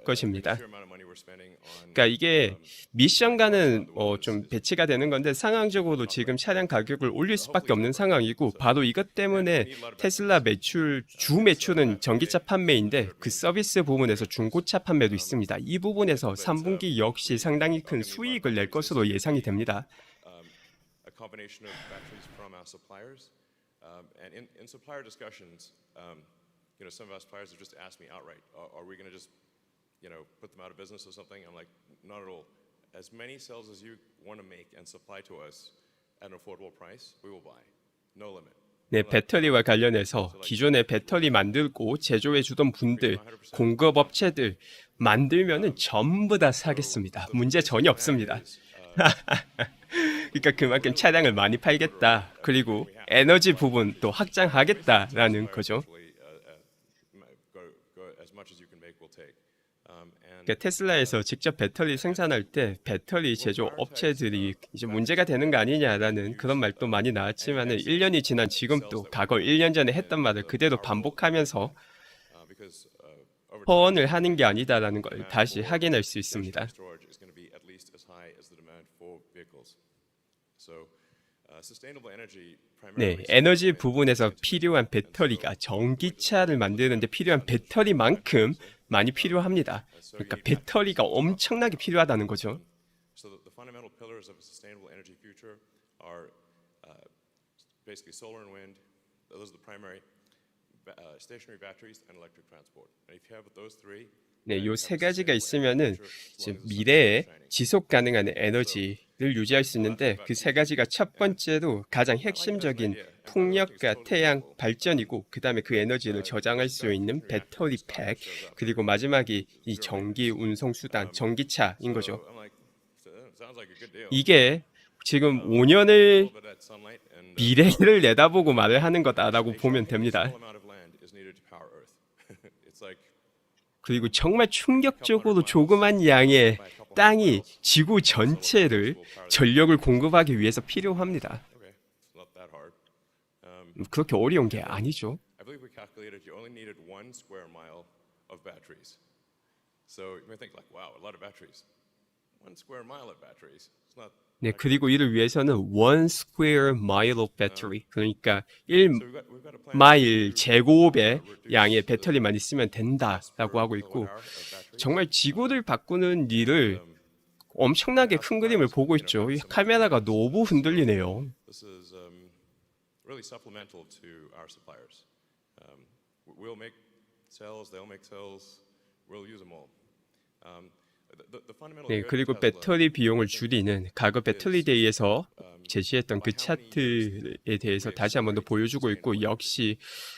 것입니다. Sheer amount of money we're spending on 그러니까 이게 미션과는 좀 배치가 되는 건데 상황적으로 지금 차량 가격을 올릴 수밖에 없는 상황이고 바로 이것 때문에 테슬라 매출 주 매출은 전기차 판매인데 그 서비스 부분에서 중고차 판매도 있습니다. 이 부분에서 3분기 역시 상당히 큰 수익을 낼 것으로 예상이 됩니다. a combination of batteries from our suppliers. And in supplier discussions, some of our suppliers have just asked me outright, are we going to just, put them out of business or something? I'm like, not at all. As many cells as you want to make and supply to us at an affordable price, we will buy. No limit. 네, 배터리와 관련해서 기존에 배터리 만들고 제조해 주던 분들, 공급 업체들 만들면은 전부 다 사겠습니다. 문제 전혀 없습니다. 그러니까 그만큼 차량을 많이 팔겠다. 그리고 에너지 부분 또 확장하겠다라는 거죠. Go as much as you can make, we'll take. And 그러니까 테슬라에서 직접 배터리 생산할 때 배터리 제조 업체들이 이제 문제가 되는 거 아니냐라는 그런 말도 많이 나왔지만은 1년이 지난 지금도 과거 1년 전에 했던 말을 그대로 반복하면서 because over 허언을 하는 게 아니다라는 걸 다시 확인할 수 있습니다. storage is going to be at least as high as the demand for vehicles. So, sustainable energy 네, primarily. 에너지 부분에서 필요한 배터리가 전기차를 만드는데 필요한 배터리만큼 많이 필요합니다. 그러니까 배터리가 엄청나게 필요하다는 거죠. So the fundamental pillars of a sustainable energy future are basically solar and wind. Those are the primary. Stationary batteries and electric transport. And if you have those three, 네, 요 세 가지가 있으면은 이제 미래에 지속 가능한 에너지를 유지할 수 있는데 그 세 가지가 첫 번째로 가장 핵심적인 풍력과 태양 발전이고 그 다음에 그 에너지를 저장할 수 있는 배터리 팩 그리고 마지막이 이 전기 운송 수단 전기차인 거죠. I'm like, sounds like a good deal. 이게 지금 5년을 But that sunlight and 미래를 내다보고 말을 하는 거다라고 보면 됩니다. small amount of land is needed to power Earth. It's like 그리고 정말 충격적으로 조그만 양의 땅이 지구 전체를 전력을 공급하기 위해서 필요합니다. okay, it's not that hard. 그렇게 어려운 게 아니죠. I believe we calculated you only needed 1 square mile of batteries. So you may think like, wow, a lot of batteries. 1 square mile of batteries. It's not. 네, 그리고 이를 위해서는 1 square mile of battery, 그러니까 1 So we've got a plan. 마일 제곱의 양의 배터리만 있으면 된다라고 하고 있고 Hour of batteries. 정말 지구를 바꾸는 일을 엄청나게 큰 그림을 보고 있죠. 이 카메라가 너무 흔들리네요. This is really supplemental to our suppliers. We'll make cells, they'll make cells, we'll use them all. The fundamental 네, good of 그리고 Tesla 배터리 비용을 줄이는 과거 배터리 데이에서 제시했던 그 차트에 대해서 다시 한번 더 보여주고 있고, 역시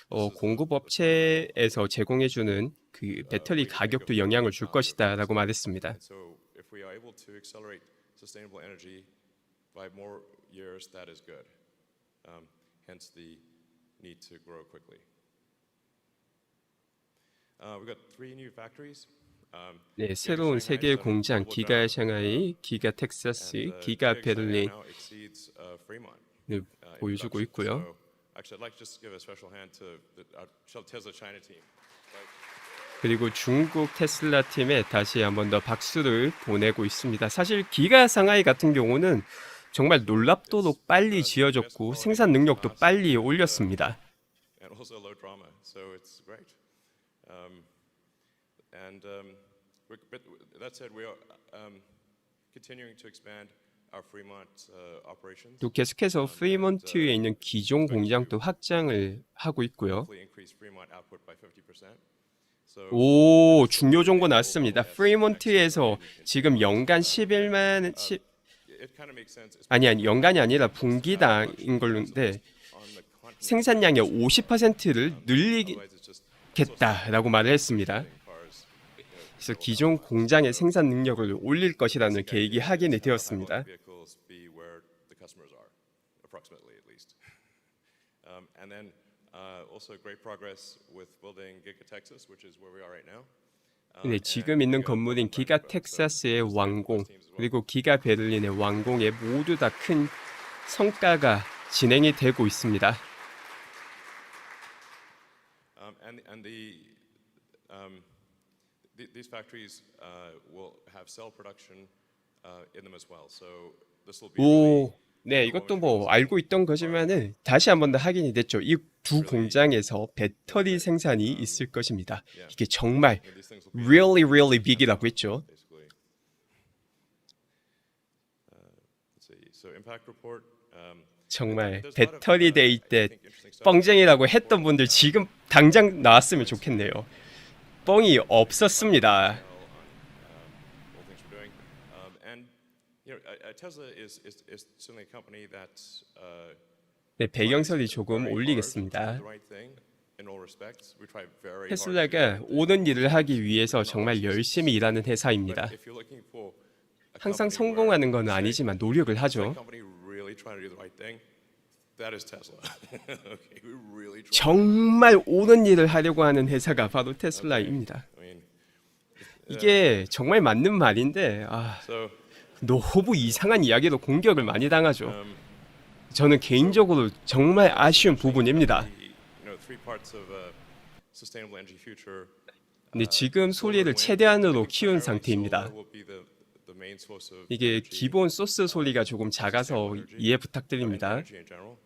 공급업체에서 제공해주는 그 배터리 가격도 영향을 줄 것이다라고 말했습니다. And so if we are able to accelerate sustainable energy by more years, that is good. Hence the need to grow quickly. We've got 3 new factories. 네, 새로운 세 개의 공장, 기가 샹하이, 기가 텍사스, 기가 베를린을 보여주고 있고요. Actually, I'd like to just give a special hand to our Tesla China team. 그리고 중국 테슬라 팀에 다시 한번 더 박수를 보내고 있습니다. 사실 기가 상하이 같은 경우는 정말 놀랍도록 빨리 지어졌고 생산 능력도 빨리 올렸습니다. And also low drama, so it's great. But that said, we are continuing to expand our Fremont operations. 또 계속해서 프리먼트에 있는 기존 공장도 확장을 하고 있고요. Hopefully increase Fremont output by 50%. So 오, 중요 정보 나왔습니다. 프리먼트에서 지금 연간 11만 it kind of makes sense. 아니 연간이 아니라 분기당인 걸로인데 On the continent, 생산량의 50%를 otherwise it's just 늘리겠다라고 말을 했습니다. cars. 그래서 기존 공장의 생산 능력을 올릴 것이라는 계획이 확인이 되었습니다. Vehicles be where the customers are, approximately at least. And then also great progress with building Giga Texas, which is where we are right now. 네, 지금 있는 건물인 기가 텍사스의 완공, 그리고 기가 베를린의 완공에 모두 다 큰 성과가 진행이 되고 있습니다. These factories will have cell production in them as well. So this will be 오, 네, 이것도 뭐 알고 있던 거지만은 다시 한번 더 확인이 됐죠. 이 두 공장에서 배터리 생산이 있을 것입니다. 이게 정말 these things will be really big이라고 했죠. basically. Let's see. So impact report. 정말 배터리 데이 때 뻥쟁이라고 했던 분들 지금 당장 나왔으면 좋겠네요. 뻥이 없었습니다. All things we're doing, and you know, Tesla is certainly a company that 네, 배경설이 조금 올리겠습니다. the right thing in all respects. We try very hard. 테슬라가 옳은 일을 하기 위해서 정말 열심히 일하는 회사입니다. If you're looking for a 항상 company 성공하는 건 where 아니지만 노력을 a 하죠. company really trying to do the right thing, that is Tesla. Okay, we really try. 정말 옳은 일을 하려고 하는 회사가 바로 테슬라입니다. I mean, 이게 정말 맞는 말인데 so 너무 이상한 이야기로 공격을 많이 당하죠. 저는 개인적으로 정말 아쉬운 부분입니다. you know, 3 parts of sustainable energy future. 근데 지금 소리를 최대한으로 키운 상태입니다. Will be the main source of 이게 energy. 기본 소스 소리가 조금 작아서 이해 부탁드립니다. Energy in general.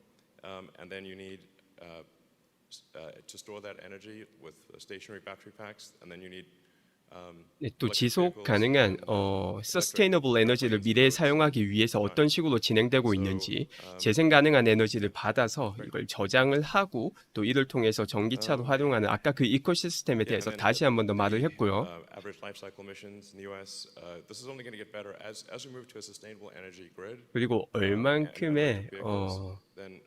And then you need to store that energy with stationary battery packs, and then you need 네, 또 지속 가능한 서스테이너블 에너지를 미래에 사용하기 위해서 어떤 식으로 진행되고 있는지 재생 가능한 에너지를 받아서 이걸 저장을 하고 또 이를 통해서 전기차로 활용하는 아까 그 이코시스템에 대해서 다시 한번 더 말을 했고요. average life cycle emissions in the U.S. This is only going to get better as we move to a sustainable energy grid. 그리고 얼만큼의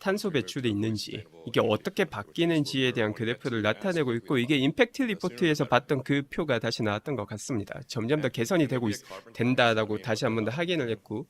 탄소 배출이 있는지 이게 어떻게 바뀌는지에 대한 그래프를 나타내고 있고 이게 임팩트 리포트에서 봤던 그 표가 다시 나왔던 것 같습니다. 점점 더 개선이 되고 된다라고 다시 한번 더 확인을 했고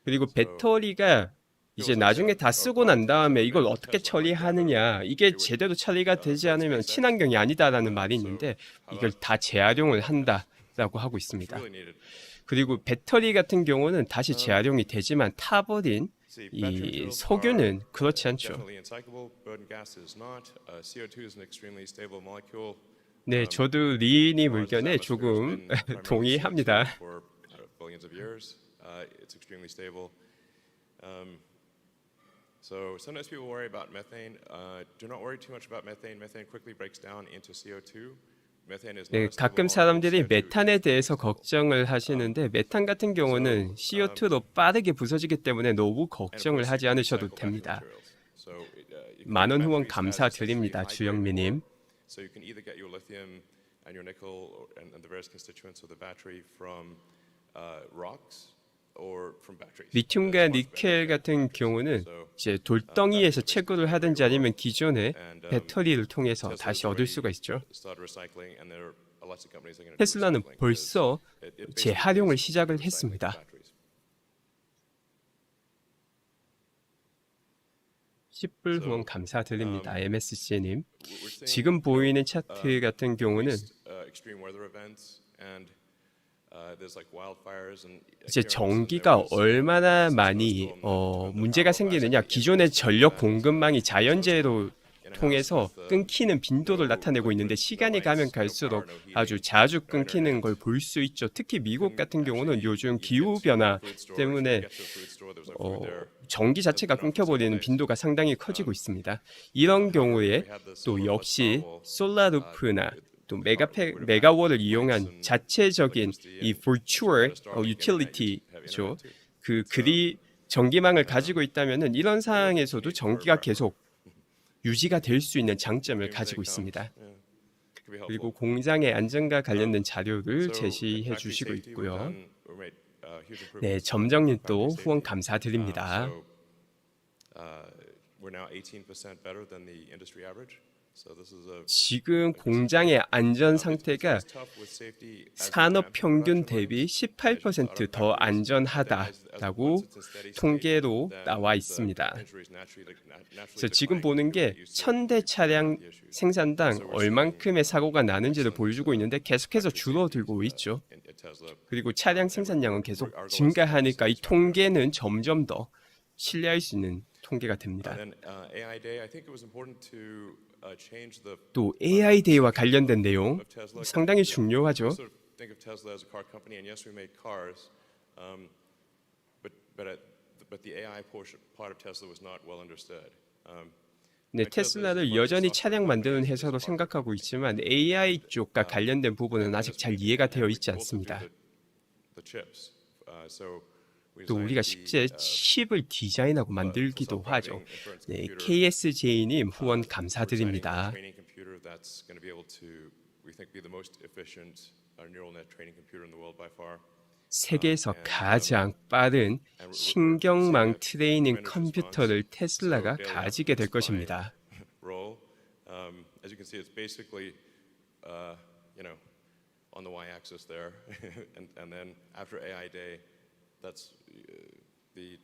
그리고 배터리가 이제 나중에 다 쓰고 난 다음에 이걸 어떻게 처리하느냐 이게 제대로 처리가 되지 않으면 친환경이 아니다라는 말이 있는데 이걸 다 재활용을 한다라고 하고 있습니다. Really needed. 그리고 배터리 같은 경우는 다시 재활용이 되지만 타버린 이 석유는 그렇지 않죠. Definitely uncyclable. Burden gas is not. CO2 is an extremely stable molecule. 네, 저도 리님 Mars' 의견에 atmosphere has 조금 been primarily 동의합니다. CO2 for billions of years. It's extremely stable. So sometimes people worry about methane. Do not worry too much about methane. Methane quickly breaks down into CO2. Methane is not 네, a stable 가끔 molecule. 사람들이 CO2 메탄에 대해서 걱정을 하시는데 메탄 같은 경우는 CO2로 빠르게 부서지기 때문에 너무 걱정을 하지 않으셔도 됩니다. 만원 후원 감사드립니다. 주영미님. So you can either get your lithium and your nickel and the various constituents of the battery from rocks or from batteries. 리튬과 니켈 같은 경우는 이제 돌덩이에서 채굴을 하든지 아니면 기존의 배터리를 통해서 다시 얻을 수가 있죠. 테슬라는 벌써 재활용을 시작을 했습니다. 10불 후원 감사드립니다. MSC님. 지금 보이는 차트 같은 경우는 이제 전기가 얼마나 많이 문제가 생기느냐, 기존의 전력 공급망이 자연재해로 통해서 끊기는 빈도를 나타내고 있는데 시간이 가면 갈수록 아주 자주 끊기는 걸 볼 수 있죠. 특히 미국 같은 경우는 요즘 기후변화 때문에 전기 자체가 끊겨버리는 빈도가 상당히 커지고 있습니다. 이런 경우에 또 역시 솔라루프나 또 메가워를 이용한 자체적인 이 virtual utility죠. 그 전기망을 가지고 있다면은 이런 상황에서도 전기가 계속 유지가 될 수 있는 장점을 가지고 있습니다. 그리고 공장의 안전과 관련된 자료를 제시해 주시고 있고요. 네, 점정님 또 후원 감사드립니다. 지금 공장의 안전 상태가 산업 평균 대비 18% 더 안전하다라고 통계로 나와 있습니다. 그래서 지금 보는 게 1000대 차량 생산당 얼만큼의 사고가 나는지를 보여주고 있는데 계속해서 줄어들고 있죠. 그리고 차량 생산량은 계속 증가하니까 이 통계는 점점 더 신뢰할 수 있는 통계가 됩니다. 또 AI 데이와 관련된 내용 상당히 중요하죠. 네, 테슬라를 여전히 차량 만드는 회사로 생각하고 있지만 AI 쪽과 관련된 부분은 아직 잘 이해가 되어 있지 않습니다. 또 우리가 실제 칩을 디자인하고 만들기도 하죠. 네, KSJ님 후원 감사드립니다. 세계에서 가장 빠른 신경망 트레이닝 컴퓨터를 테슬라가 가지게 될 것입니다. On the y-axis there, and then after AI Day, that's the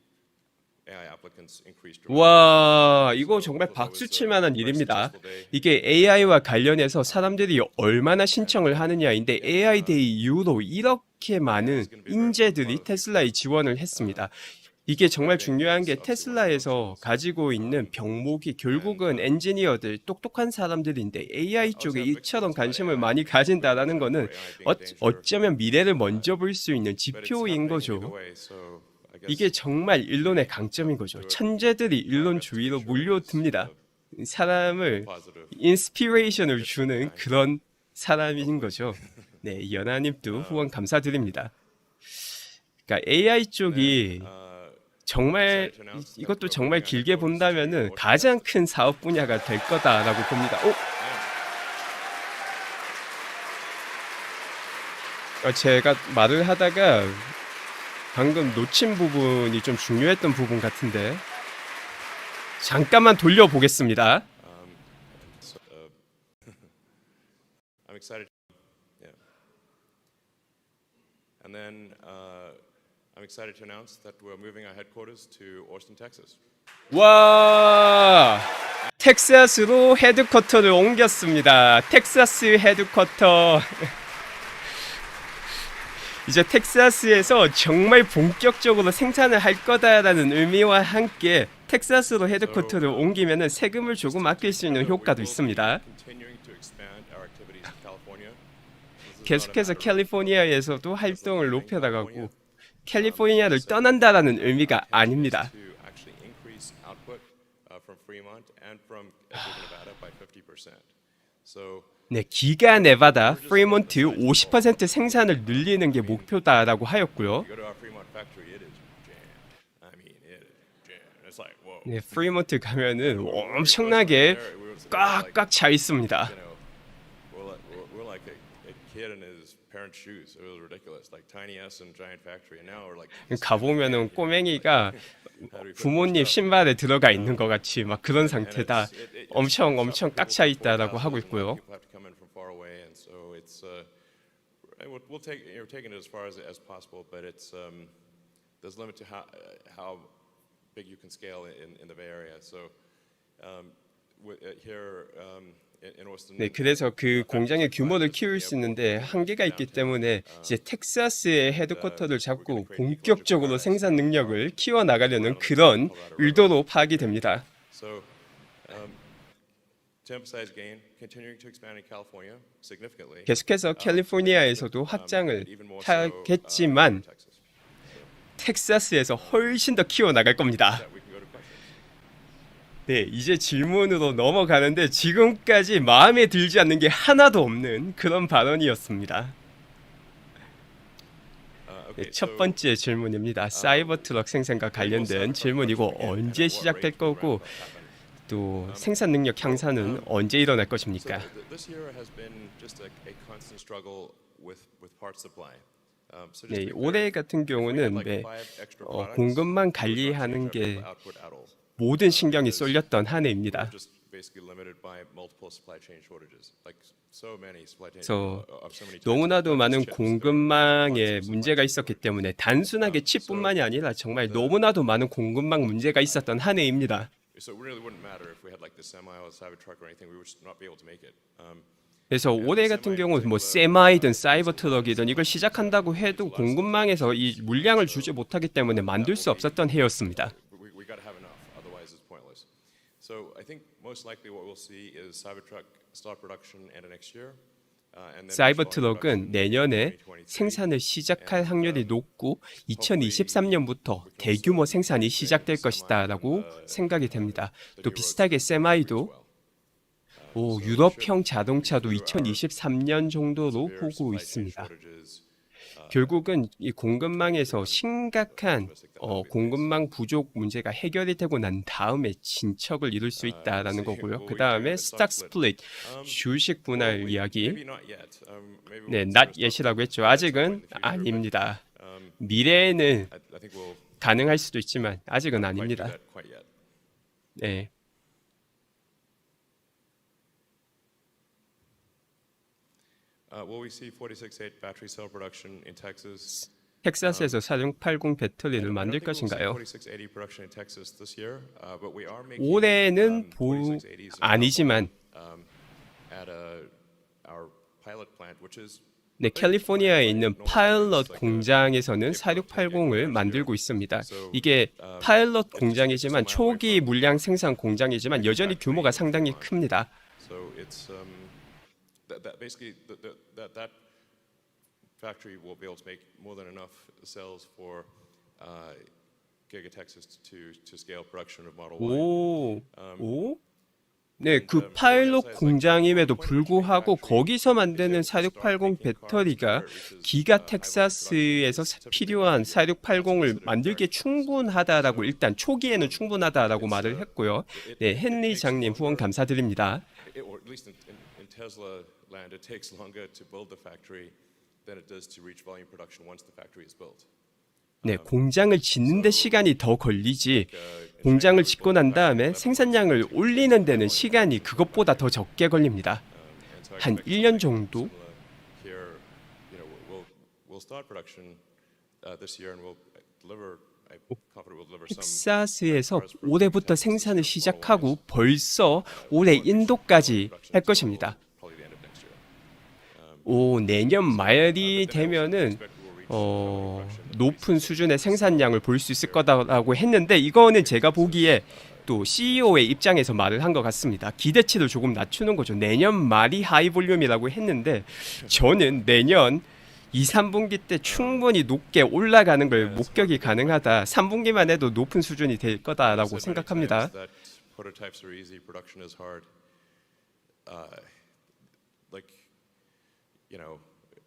AI applicants increased. 와, 이거 정말 박수 칠 만한 일입니다. 이게 AI와 관련해서 사람들이 얼마나 신청을 하느냐인데 AI 데이 이후로 이렇게 많은 인재들이 테슬라에 지원을 했습니다. 이게 정말 중요한 게 테슬라에서 가지고 있는 병목이 결국은 엔지니어들, 똑똑한 사람들인데 AI 쪽에 이처럼 관심을 많이 가진다라는 거는 어쩌면 미래를 먼저 볼 수 있는 지표인 거죠. 이게 정말 일론의 강점인 거죠. 천재들이 일론 주의로 몰려듭니다. 사람을 인스피레이션을 주는 그런 사람인 거죠. 네, 연하님도 후원 감사드립니다. 그러니까 AI 쪽이 정말 이것도 정말 길게 본다면은 가장 큰 사업 분야가 될 거다라고 봅니다. 제가 말을 하다가 방금 놓친 부분이 좀 중요했던 부분 같은데 잠깐만 돌려보겠습니다. I'm excited. Yeah. And then I'm excited to announce that we're moving our headquarters to Austin, Texas. 와, 텍사스로 헤드쿼터를 옮겼습니다. 텍사스 헤드쿼터. 이제 텍사스에서 정말 본격적으로 생산을 할 거다라는 의미와 함께 텍사스로 헤드쿼터를 옮기면은 세금을 조금 아낄 수 있는 효과도 있습니다. 계속해서 캘리포니아에서도 활동을 높여나가고 캘리포니아를 떠난다라는 의미가 아닙니다. 네, 기가 네바다, 프리몬트 50% 생산을 늘리는 게 목표다라고 하였고요. it's like, whoa. 네, 프리먼트 가면은 엄청나게 꽉꽉 차 있습니다. You know, we're like a kid in his parents' shoes. It was ridiculous. Like Tiny S and Giant Factory, and now we're like. 가보면은 꼬맹이가 부모님 신발에 들어가 있는 것 같이 막 그런 상태다. 엄청 꽉 차 있다라고 하고 있고요. People have to come in from far away, and so it's we'll take taking it as far as possible, but it's there's a limit to how big you can scale in the Bay Area. So here in Austin. 네, 그래서 그 공장의 규모를 키울 수 있는데 한계가 있기 때문에 이제 텍사스의 헤드쿼터를 잡고 본격적으로 생산 능력을 키워 나가려는 그런 의도로 파악이 됩니다. So to emphasize gain, continuing to expand in California significantly. 계속해서 캘리포니아에서도 확장을 하겠지만 텍사스에서 훨씬 더 키워 나갈 겁니다. 네, 이제 질문으로 넘어가는데 지금까지 마음에 들지 않는 게 하나도 없는 그런 발언이었습니다. 네, 첫 번째 질문입니다. 사이버 트럭 생산과 관련된 질문이고 언제 시작될 거고 또 생산 능력 향상은 언제 일어날 것입니까? 네, 올해 같은 경우는 공급망 관리하는 게 모든 신경이 쏠렸던 한 해입니다. 그래서 너무나도 많은 공급망에 문제가 있었기 때문에 단순하게 칩뿐만이 아니라 정말 너무나도 많은 공급망 문제가 있었던 한 해입니다. 그래서 올해 같은 경우 뭐 세마이든 사이버 트럭이든 이걸 시작한다고 해도 공급망에서 이 물량을 주지 못하기 때문에 만들 수 없었던 해였습니다. So I think most likely what we'll see is Cybertruck start production end of next year. 사이버 트럭은 내년에 생산을 시작할 확률이 높고 2023년부터 대규모 생산이 시작될 것이다라고 생각이 됩니다. 또 비슷하게 세마이도 유럽형 자동차도 2023년 정도로 보고 있습니다. 결국은 이 공급망에서 심각한 공급망 부족 문제가 해결이 되고 난 다음에 진척을 이룰 수 있다라는 거고요. 그 다음에 스탁 스플릿, 주식 분할 이야기. 네, not yet이라고 했죠. 아직은 아닙니다. 미래에는 가능할 수도 있지만 아직은 아닙니다. 네. Will we see 46.8 battery cell production in Texas? 텍사스에서 4680 배터리를 만들 것인가요? 올해는 아니지만 네, 캘리포니아에 있는 파일럿 공장에서는 4680을 만들고 있습니다. 이게 파일럿 공장이지만 초기 물량 생산 공장이지만 여전히 규모가 상당히 큽니다. Basically, that factory will be able to make more than enough cells for Giga Texas to scale production of Model Y. 네, 그 파일럿 공장임에도 불구하고 거기서 만드는 4680 배터리가 기가 텍사스에서 필요한 4680을 만들기에 충분하다라고 일단 초기에는 충분하다라고 말을 했고요. 네, 헨리 장님 후원 감사드립니다. Tesla land, it takes longer to build the factory than it does to reach volume production once the factory is built. 네, 공장을 짓는 데 시간이 더 걸리지 공장을 짓고 난 다음에 생산량을 올리는 데는 시간이 그것보다 더 적게 걸립니다. 한 1년 정도? 텍사스에서 올해부터 생산을 시작하고 벌써 올해 인도까지 할 것입니다. 내년 말이 되면은 높은 수준의 생산량을 볼 수 있을 거다라고 했는데 이거는 제가 보기에 또 CEO의 입장에서 말을 한 것 같습니다. 기대치를 조금 낮추는 거죠. 내년 말이 하이 볼륨이라고 했는데 저는 내년 2, 3분기 때 충분히 높게 올라가는 걸 목격이 가능하다. 3분기만 해도 높은 수준이 될 거다라고 생각합니다.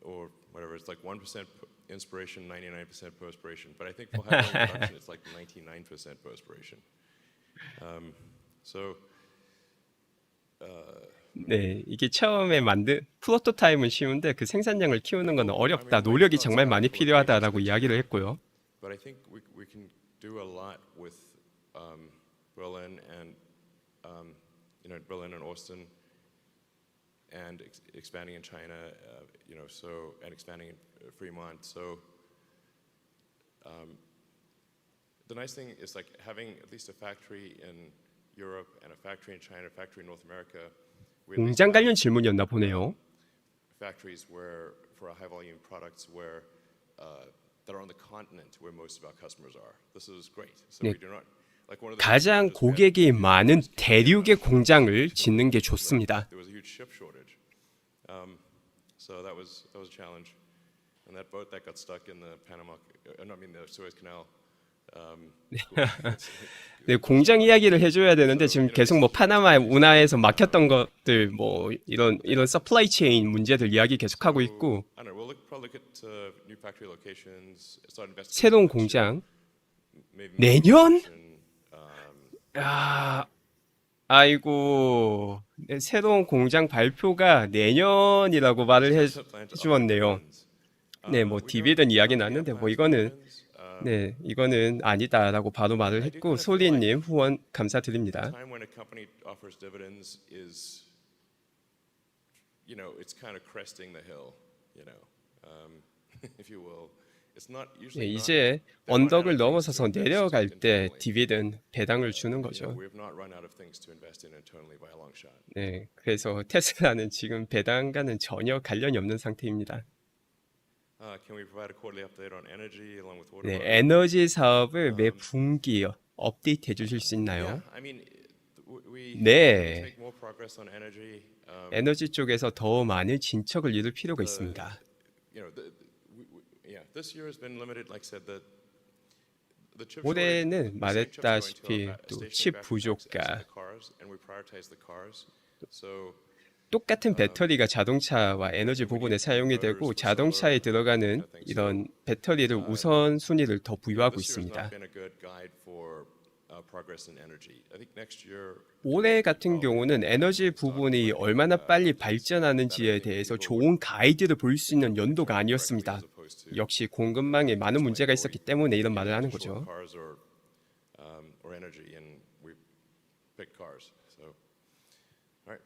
Or whatever, it's like 1% inspiration, 99% perspiration. But I think for high volume production, it's like 99% perspiration. So 네, 이게 처음에 만든 프로토타입은 쉬운데 그 생산량을 키우는 건 어렵다. 노력이 정말 많이 필요하다라고 이야기를 했고요. but I think we can do a lot with Berlin and Berlin and Austin, and expanding in China, so and expanding in Fremont. So the nice thing is like having at least a factory in Europe and a factory in China, a factory in North America. We at least 공장 have 관련 질문이었나 보네요. factories where for high volume products where that are on the continent where most of our customers are. This is great. So 네. we do not like one of the 가장 challenges we had 고객이 많은 대륙의 공장을 짓는 게 좋습니다. there was a huge ship shortage. So that was a challenge. And that boat that got stuck in the the Suez Canal. 네, 공장 이야기를 해줘야 되는데 지금 계속 뭐 파나마 운하에서 막혔던 것들 뭐 이런 서플라이 체인 문제들 이야기 계속하고 있고 I don't know. Probably look at new factory locations. Start investing. 새로운 next year. 공장 Maybe 내년? production, 아이고 네, 새로운 공장 발표가 내년이라고 말을 해주었네요. 네, 뭐 디비든 이야기 나왔는데 뭐 이거는 네, 이거는 아니다라고 바로 말을 했고 소리님 후원 감사드립니다. time when a company offers dividends is, it's kind of cresting the hill, if you will. It's not 네, usually. 이제 언덕을 넘어서서 내려갈 때 디비든 배당을 주는 거죠. We have not run out of things to invest in internally by a long shot. 네, 그래서 테슬라는 지금 배당과는 전혀 관련이 없는 상태입니다. Can we provide a quarterly update on energy along with water? 네, 에너지 사업을 매 분기 업데이트 해주실 수 있나요? Yeah, I mean, we 네. make more progress on energy. 에너지 쪽에서 더 많은 진척을 이룰 필요가 있습니다. This year has been limited. Like I said, the chip 올해는 shortage, 말했다시피 the 또 stationary 칩 battery packs 부족과 as the cars, and we prioritize the cars. So 똑같은 배터리가 자동차와 에너지 부분에 사용이 되고 자동차에 들어가는 이런 배터리를 우선순위를 더 부여하고 this year has 있습니다. not been a good guide for progress in energy. I think next year. 올해 같은 경우는 에너지 부분이 얼마나 빨리 발전하는지에 대해서 좋은 가이드를 볼 수 있는 연도가 아니었습니다. 역시 공급망에 많은 문제가 있었기 때문에 이런 말을 하는 거죠. Cars or energy, and we pick cars. So, all right.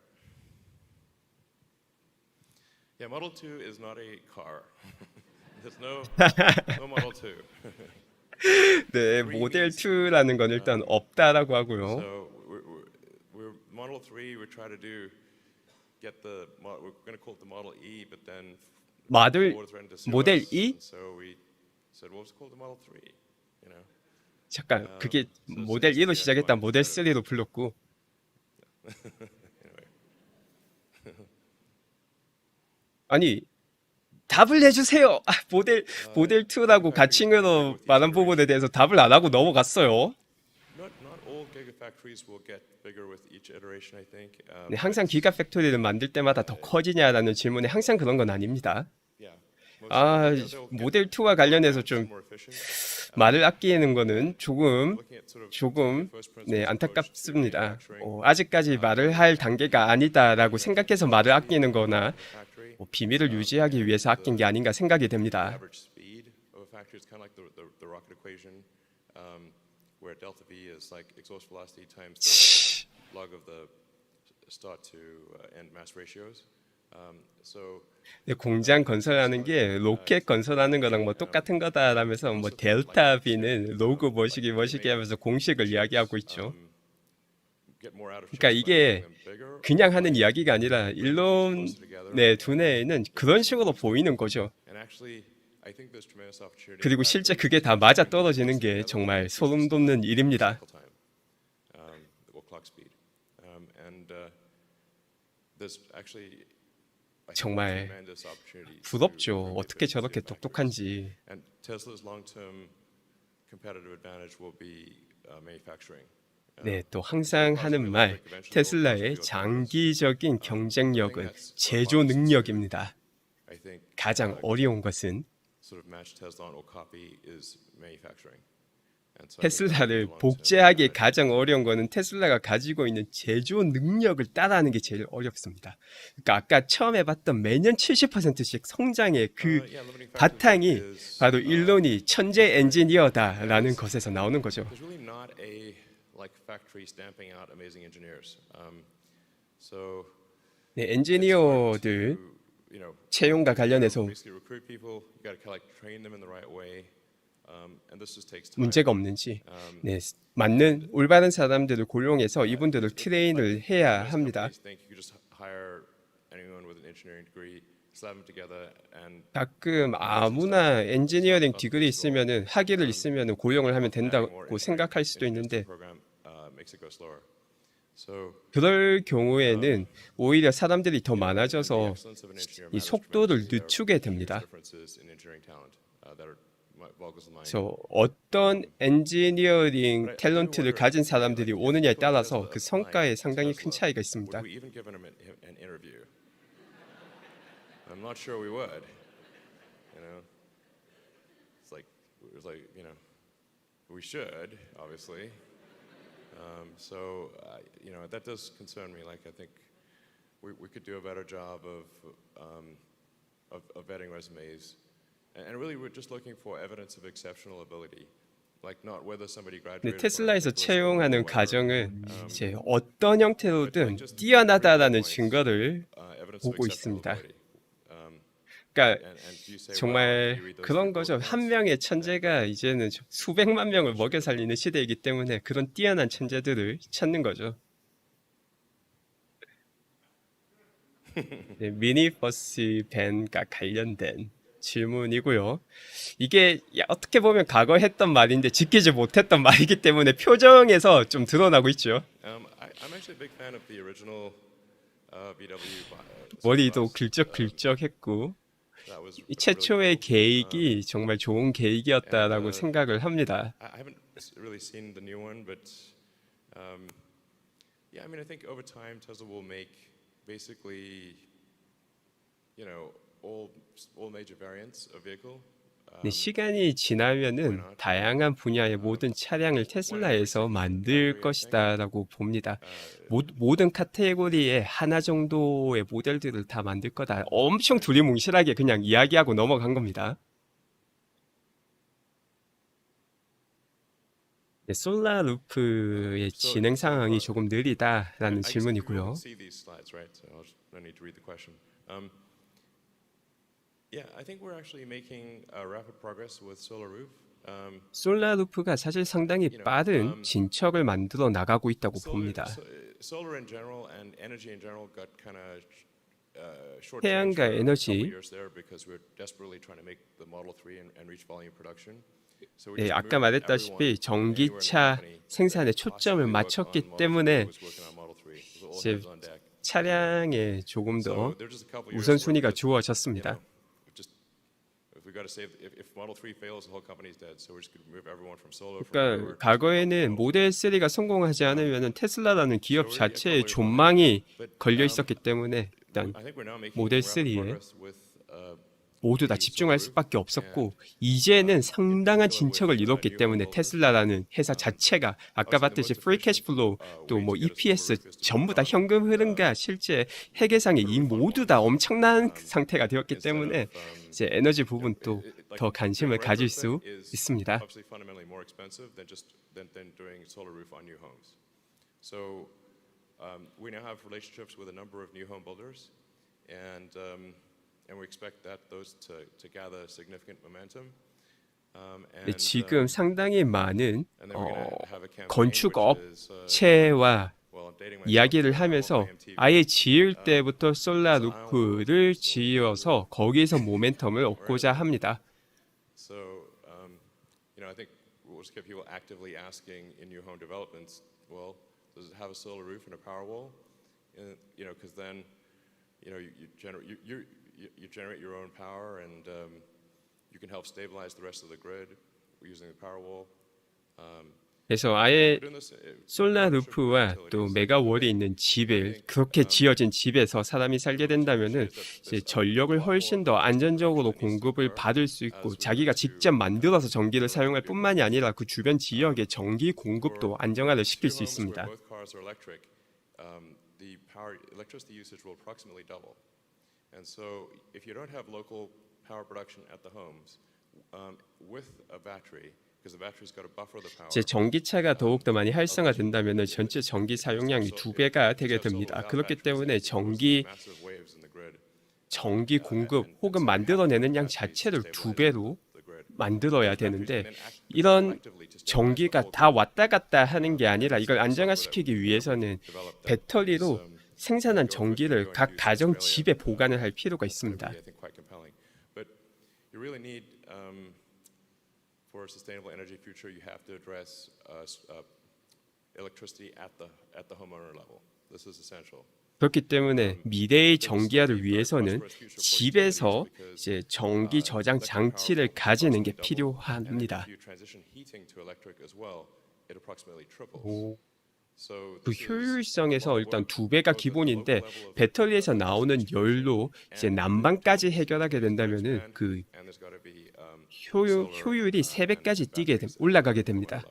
Yeah, Model 2 is not a car. There's no Model 2. 네, 모델 2라는 건 일단 없다라고 하고요. So we're Model 3. We're trying to we're going to call it the Model E, but then 모델 E? So we said, well, let's call it the Model 3. 잠깐, 그게 모델 2로 시작했다 모델 3로 불렀고 아니 답을 해주세요. 모델 2라고 가칭으로 말한 부분에 대해서 답을 안 하고 넘어갔어요. Not all gigafactories will get bigger with each iteration, I think. 네, 항상 기가 팩토리를 만들 때마다 더 커지냐라는 질문에 항상 그런 건 아닙니다. Yeah. 모델 2와 관련해서 좀 more efficient. 말을 아끼는 거는 조금 Looking at sort of 조금 first principles 네, approach to 안타깝습니다. manufacturing 아직까지 말을 할 단계가 아니다라고 생각해서 말을 아끼는 거나 factory. 비밀을 유지하기 위해서 아낀 게 아닌가 생각이 됩니다. Average speed of a factory is kind of like the rocket equation, where delta V is like exhaust velocity times the log of the start to end mass ratios. So 네, 공장 건설하는 게 로켓 건설하는 거랑 뭐 똑같은 거다라면서 뭐 델타 V는 로그 뭐시기 하면서 공식을 이야기하고 있죠. get more out of 그러니까 chips by 이게 making them bigger. 그냥 하는 이야기가 아니라 일론의 두뇌에는 그런 식으로 보이는 거죠. And actually, I think there's tremendous opportunity. 그리고 실제 그게 다 맞아 떨어지는 게 정말 소름 돋는 일입니다. Time, or clock speed, and there's actually 정말 tremendous opportunity. 부럽죠. 어떻게 저렇게 똑똑한지. And Tesla's long-term competitive advantage will be manufacturing. 네, 또 항상 하는 말, 테슬라의 장기적인 경쟁력은 제조 능력입니다. I think 가장 어려운 것은 sort of match Tesla on or copy is manufacturing. And so I think that 테슬라를 belongs to 복제하기 가장 어려운 거는 테슬라가 가지고 있는 제조 능력을 따라하는 게 제일 어렵습니다. 그러니까 아까 처음에 봤던 매년 70%씩 성장의 그 limiting factor 바탕이 is, 바로 일론이 천재 엔지니어다라는 것에서 나오는 거죠. there's really not a like factory stamping out amazing engineers. So 네, 엔지니어들 you know, 채용과 관련해서 basically recruit people. You got to like train them in the right way, and this just takes time. 문제가 없는지 네, 맞는 올바른 사람들을 고용해서 이분들을 트레인을 해야 Most 합니다. companies think you could just hire anyone with an engineering degree, slap them together, and 가끔 아무나 엔지니어링 디그리 있으면은 학위를 있으면은 고용을 하면 된다고 생각할 수도 있는데 program makes it go slower. So 그럴 경우에는 오히려 사람들이 더 많아져서 excellence of an engineer 이 matters 속도를 tremendously. There 늦추게 are huge 됩니다. differences in engineering talent that are boggles the mind. 그래서 어떤 엔지니어링 탤런트를 가진 사람들이 오느냐에 따라서 그 성과에 상당히 큰 차이가 있습니다. Would we even give him an interview? I'm not sure we would. You know, it's like you know, we should obviously. So you know that does concern me. Like I think we could do a better job of vetting resumes, and really we're just looking for evidence of exceptional ability. Like not whether somebody 네, graduated. 테슬라에서 from a particular school or 채용하는 whatever. 과정은 이제 어떤 형태로든 뛰어나다라는 증거를 Evidence of 보고 exceptional 있습니다. ability. 그러니까 And you say, 정말 wow, you read those 그런 three 거죠. bullet 한 points. 명의 천재가 이제는 수백만 명을 먹여 살리는 시대이기 때문에 그런 뛰어난 천재들을 찾는 거죠. 네, 미니버스 밴과 관련된 질문이고요. 이게 어떻게 보면 과거 했던 말인데 지키지 못했던 말이기 때문에 표정에서 좀 드러나고 있죠. I'm actually a big fan of the original VW. 머리도 긁적긁적했고 That was 이 최초의 계획이 정말 좋은 계획이었다라고 And, 생각을 합니다. I haven't really seen the new one, but yeah, I mean, I think over time Tesla will make basically, you know, all major variants of vehicle. 네, 시간이 지나면은 다양한 분야의 모든 차량을 테슬라에서 만들 것이다라고 봅니다. 모든 카테고리에 하나 정도의 모델들을 다 만들 거다. 엄청 두리뭉실하게 그냥 이야기하고 넘어간 겁니다. 네, 솔라루프의 진행 상황이 조금 느리다라는 질문이고요. See these slides, right? So no need to read the question. Yeah, I think we're actually making rapid progress with Solar Roof. 솔라루프가 사실 상당히 빠른 진척을 만들어 나가고 있다고 봅니다. Solar in general and energy in general got kind of short. 태양과 에너지, years there because we're desperately trying to make the Model 3 and reach volume production. So we 네, just 아까 moved 말했다시피 everyone 전기차 anywhere in the company 생산에 that 초점을 possibly worked on 맞췄기 Model 3 때문에 was working on Model 3. It was all 이제 hands on deck. 차량에 조금 So 더 there's just a couple years 우선순위가 where we just, 주어졌습니다. you know, if we got to save, if Model 3 fails, the whole company's dead. So we're just going to move everyone from solar. 그러니까 과거에는 모델 3가 성공하지 않으면 테슬라라는 기업 자체에 존망이 걸려 있었기 때문에 일단 I think we're now making 모델 rapid 3에 progress with 모두 다 집중할 수밖에 없었고 이제는 상당한 진척을 이뤘기 때문에 테슬라라는 회사 자체가 아까 봤듯이 프리 캐시플로우 또 뭐 EPS 전부 다 현금 흐름과 실제 회계상이 이 모두 다 엄청난 상태가 되었기 때문에 이제 에너지 부분도 더 관심을 가질 수 있습니다. obviously fundamentally more expensive than just than doing solar roof on new homes. So we now have relationships with a number of new home builders, and we expect that those to gather significant momentum. 네, 지금 상당히 많은 And then we're going to have a campaign 건축 which is, 업체와 well, I'm dating myself, 이야기를 but 하면서 IMT. 아예 지을 때부터 솔라 루프를 지어서 거기에서 모멘텀을 얻고자 합니다. So, you know, I think we'll just get people actively asking in new home developments, well, does it have a solar roof and a power wall? You know, because then, you know, you generate your own power, and you can help stabilize the rest of the grid using the power wall. 그래서 아예 We're doing this, 솔라 partnership with 루프와 utilities. 또 메가월이 있는 집을 그렇게 지어진 집에서 사람이 살게 된다면은 이제 전력을 훨씬 더 안전적으로 공급을 받을 수 있고 자기가 직접 만들어서 전기를 사용할 뿐만이 아니라 그 주변 지역의 전기 공급도 안정화를 시킬 수 Two homes 있습니다. where both cars are electric, the electricity usage will approximately double. And so, if you don't have local power production at the homes, with a battery, because the battery's got to buffer the power. 이제 전기차가 더욱더 많이 활성화된다면 전체 전기 사용량이 2배가 되게 됩니다. 그렇기 때문에 전기 공급 혹은 만들어내는 양 자체를 2배로 만들어야 되는데 이런 전기가 다 왔다 갔다 하는 게 아니라 이걸 안정화시키기 위해서는 배터리로 생산한 전기를 각 가정 집에 보관을 할 필요가 있습니다. But you really need, for a sustainable energy future, you have to address electricity at the homeowner level. This is essential. 그렇기 때문에 미래의 전기화를 위해서는 집에서 이제 전기 저장 장치를 가지는 게 필요합니다. If you transition heating to electric as well, it approximately triples. 오, So 그 this is 효율성에서 일단 2배가 기본인데 배터리에서 나오는 열로 이제 난방까지 해결하게 된다면은 그 and there's got to be 효율이 3배까지 올라가게 됩니다.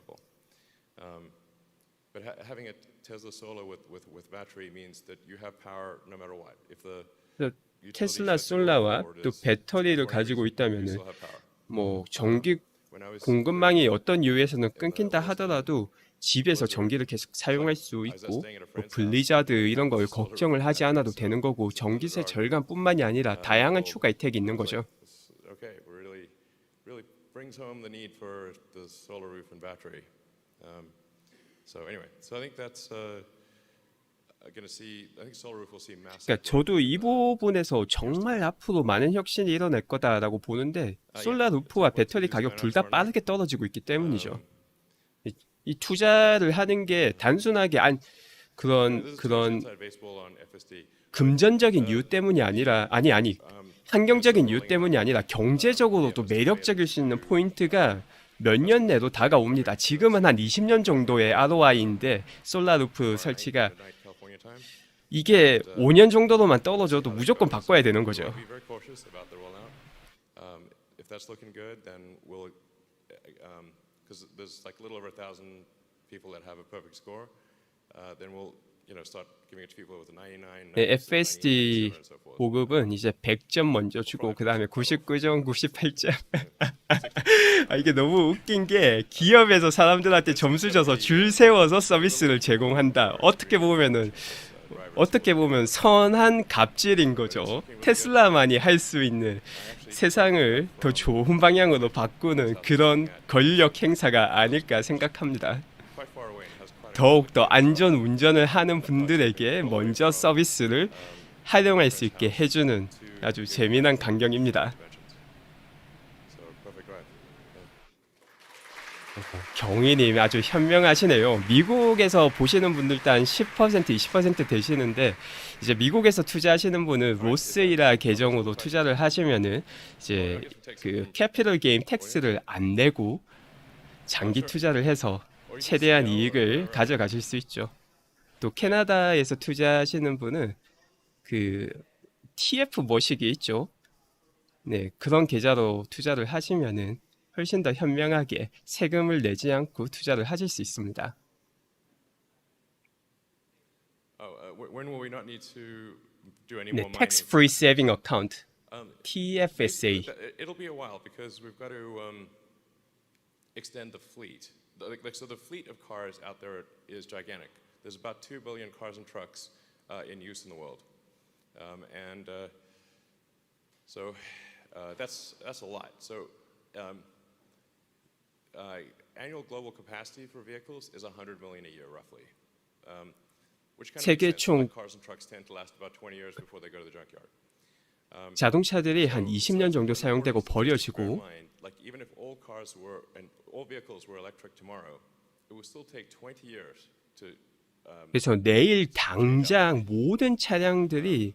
But having a Tesla Solar with battery means that you have power no matter what. If the 그래서 utility 테슬라 shuts you off 솔라와 or it 또 is 배터리를 24 가지고 hours, you 있다면은 still have power. 뭐 전기 When I was 공급망이 어떤 이유에서는 끊긴다 하더라도 집에서 전기를 계속 사용할 수 있고 뭐 블리자드 이런 걸 걱정을 하지 않아도 되는 거고 전기세 절감뿐만이 아니라 다양한 추가 혜택이 있는 거죠. Okay, really brings home the need for the solar roof and battery. So anyway, so I think that's going to see. I think solar roof will see massive. 그러니까 저도 이 부분에서 정말 앞으로 많은 혁신이 일어날 거다라고 보는데 솔라 루프와 배터리 가격 둘 다 빠르게 떨어지고 있기 때문이죠. 이 투자를 하는 게 단순하게 그런 Inside baseball on FSD. 금전적인 이유 때문이 아니라 아니 환경적인 이유 때문이 아니라 경제적으로도 매력적일 수 있는 포인트가 몇 년 내로 다가옵니다. 지금은 한 20년 정도의 ROI인데 솔라 루프 설치가 Midnight California time. 이게 5년 정도로만 떨어져도 무조건 바꿔야 되는 거죠. Be very cautious about the rollout. If that's looking good, then we'll, because there's like a little over 1,000 people that have a perfect score, then we'll, start giving it to people with a 99, 네, 96, FSD 97, and so forth. 보급은 이제 100점 먼저 주고 그 다음에 99점, 98점. 이게 너무 웃긴 게 기업에서 사람들한테 점수 줘서 줄 세워서 서비스를 제공한다. 어떻게 보면 선한 갑질인 거죠. 테슬라만이 할 수 있는 세상을 더 좋은 방향으로 바꾸는 그런 권력 행사가 아닐까 생각합니다. Quite far away and has quite a 더욱더 안전 운전을 하는 분들에게 먼저 서비스를 활용할 수 있게 해주는 아주 재미난 광경입니다. so perfect drive. 경위님 아주 현명하시네요. 미국에서 보시는 분들도 한 10%, 20% 되시는데 이제 미국에서 투자하시는 분은 로스이라 계정으로 투자를 하시면은 이제 그 캐피털 게임 텍스를 안 내고 장기 투자를 해서 최대한 이익을 가져가실 수 있죠. 또 캐나다에서 투자하시는 분은 그 TF 머시기 있죠. 네, 그런 계좌로 투자를 하시면은 훨씬 더 현명하게 세금을 내지 않고 투자를 하실 수 있습니다. When will we not need to do any 네, more mining? Tax Free Saving Account TFSA. It'll be a while because we've got to extend the fleet. So the fleet of cars out there is gigantic. There's about 2 billion cars and trucks in use in the world, so that's a lot. So annual global capacity for vehicles is 100 million a year, roughly. Which kind of 세계 makes sense. 총 Like cars and trucks tend to last about 20 years before they go to the junkyard. 자동차들이 한 20년 정도 사용되고 버려지고 Like even if all cars were and all vehicles were electric tomorrow, it would still take 20 years to. 그래서 내일 당장 모든 차량들이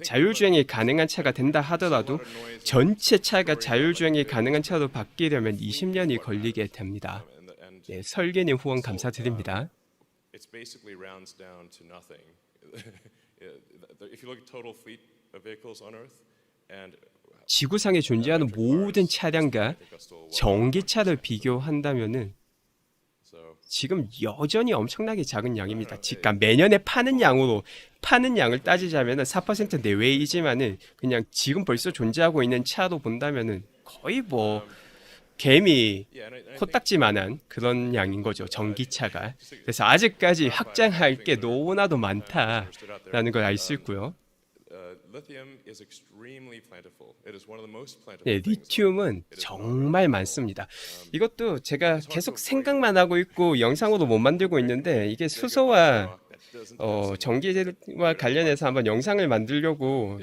자율주행이 가능한 차가 된다 하더라도 전체 차가 자율주행이 가능한 차로 바뀌려면 20년이 걸리게 됩니다. And 네, 설계님 후원 감사드립니다. It's basically rounds down to nothing. If you look at total fleet of vehicles on Earth and 지구상에 존재하는 모든 차량과 전기차를 비교한다면은 지금 여전히 엄청나게 작은 양입니다. 그러니까 매년에 파는 양을 따지자면은 4% 내외이지만은 그냥 지금 벌써 존재하고 있는 차로 본다면은 거의 뭐 개미 코딱지만한 그런 양인 거죠. 전기차가. 그래서 아직까지 확장할 게 너무나도 많다라는 걸 알 수 있고요. lithium is extremely plentiful. It is one of the most plentiful. 네, things. 리튬은 정말 많습니다. 이것도 제가 계속 생각만 하고 있고 영상으로 못 만들고 있는데 이게 수소와 전기와 관련해서 한번 영상을 만들려고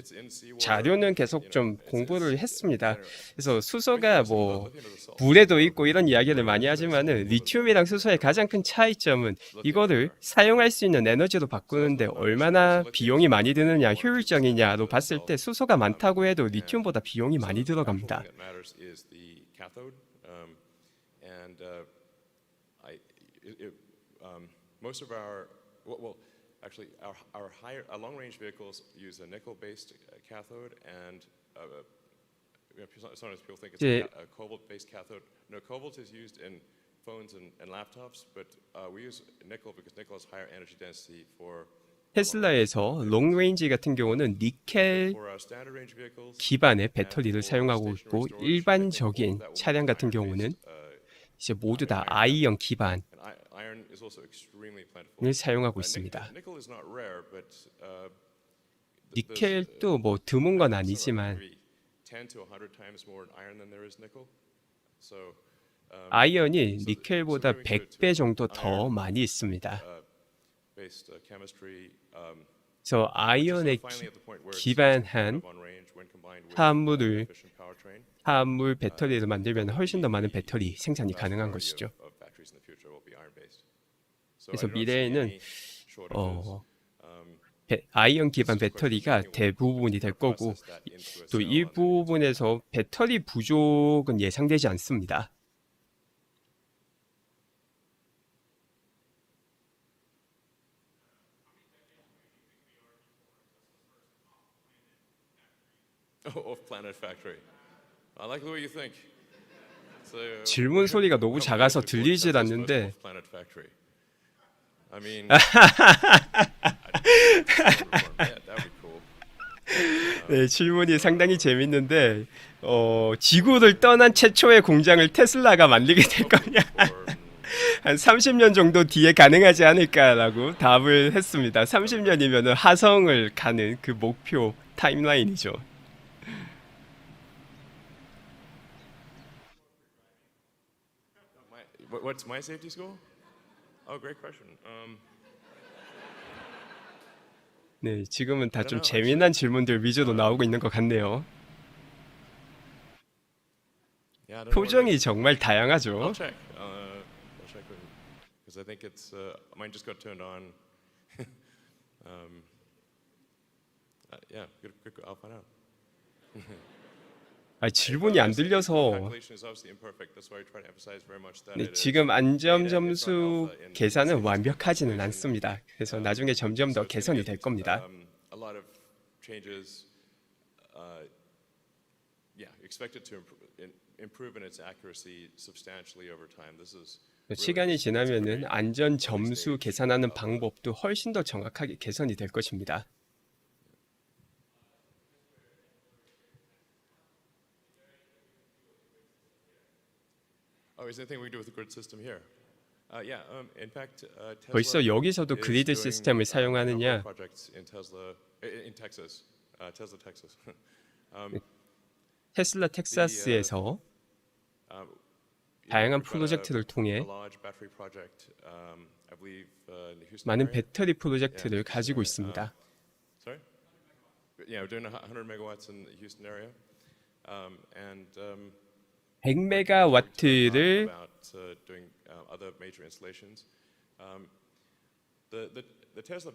자료는 계속 좀 공부를 했습니다. 그래서 수소가 뭐 물에도 있고 이런 이야기를 많이 하지만은 리튬이랑 수소의 가장 큰 차이점은 이거를 사용할 수 있는 에너지로 바꾸는데 얼마나 비용이 많이 드느냐, 효율적이냐로 봤을 때 수소가 많다고 해도 리튬보다 비용이 많이 들어갑니다. That matters is the cathode, and most of our actually our long-range vehicles use a nickel-based cathode, and sometimes people think it's a cobalt-based cathode. No, cobalt is used in phones and laptops, but we use nickel because nickel has higher energy density for. 테슬라에서 롱레인지 같은 경우는 니켈 기반의 배터리를 사용하고 있고 일반적인 차량 같은 경우는 이제 모두 다 아이언 기반을 사용하고 있습니다. 니켈도 뭐 드문 건 아니지만 아이언이 니켈보다 100배 정도 더 많이 있습니다. 그래서 아이언에 기반한 화합물 배터리를 만들면 훨씬 더 많은 배터리 생산이 가능한 것이죠. 그래서 미래에는 아이언 기반 배터리가 대부분이 될 거고 또 일부분에서 배터리 부족은 예상되지 않습니다. Of Planet Factory. I like the way you think. 질문 소리가 너무 작아서 들리질 않는데 Planet Factory. I mean, that would be cool. 네, 질문이 상당히 재밌는데 지구를 떠난 최초의 공장을 테슬라가 만들게 될 거냐? 한 30년 정도 뒤에 가능하지 않을까라고 답을 했습니다. 30년이면 화성을 가는 그 목표 타임라인이죠. What's my safety score? Oh, great question. 네, 지금은 다 좀 재미난 질문들 위주로 나오고 있는 것 같네요. 표정이 정말 다양하죠. I'll check. I'll check because I think it's mine just got turned on. Yeah, good. I'll find out. 질문이 안 들려서 네, 지금 안전 점수 계산은 완벽하지는 않습니다. 그래서 나중에 점점 더 개선이 될 겁니다. A lot of changes, expected to improve in its accuracy substantially over time. This is 시간이 지나면은 안전 점수 계산하는 방법도 훨씬 더 정확하게 개선이 될 것입니다. Is there anything we can do with the grid system here? In fact, 벌써 여기서도 그리드 시스템을 사용하느냐? 테슬라 텍사스에서 다양한 프로젝트를 통해 많은 배터리 프로젝트를 가지고 있습니다. Sorry? Yeah, we're doing 100 megawatts in the Houston area, and 100메가와트를 doing other major installations. The Tesla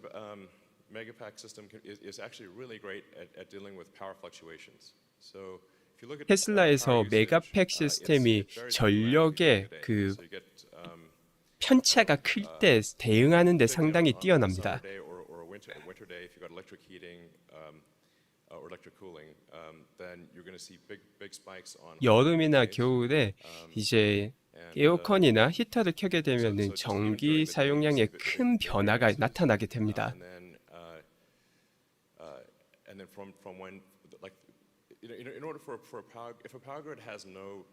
Megapack system is actually really great at dealing with power fluctuations. So if you look at 테슬라에서 메가팩 시스템이 전력의 그 편차가 클 때 대응하는 데 상당히 뛰어납니다. Summer day or a winter day, if you've got electric heating or electric cooling, then you're going to see big spikes on 여름이나 겨울에 이제 에어컨이나 히터를 켜게 되면은 just 전기 enjoy the 사용량에 days, 큰 변화가 나타나게 됩니다. and then from when like in order for a power if a power grid has no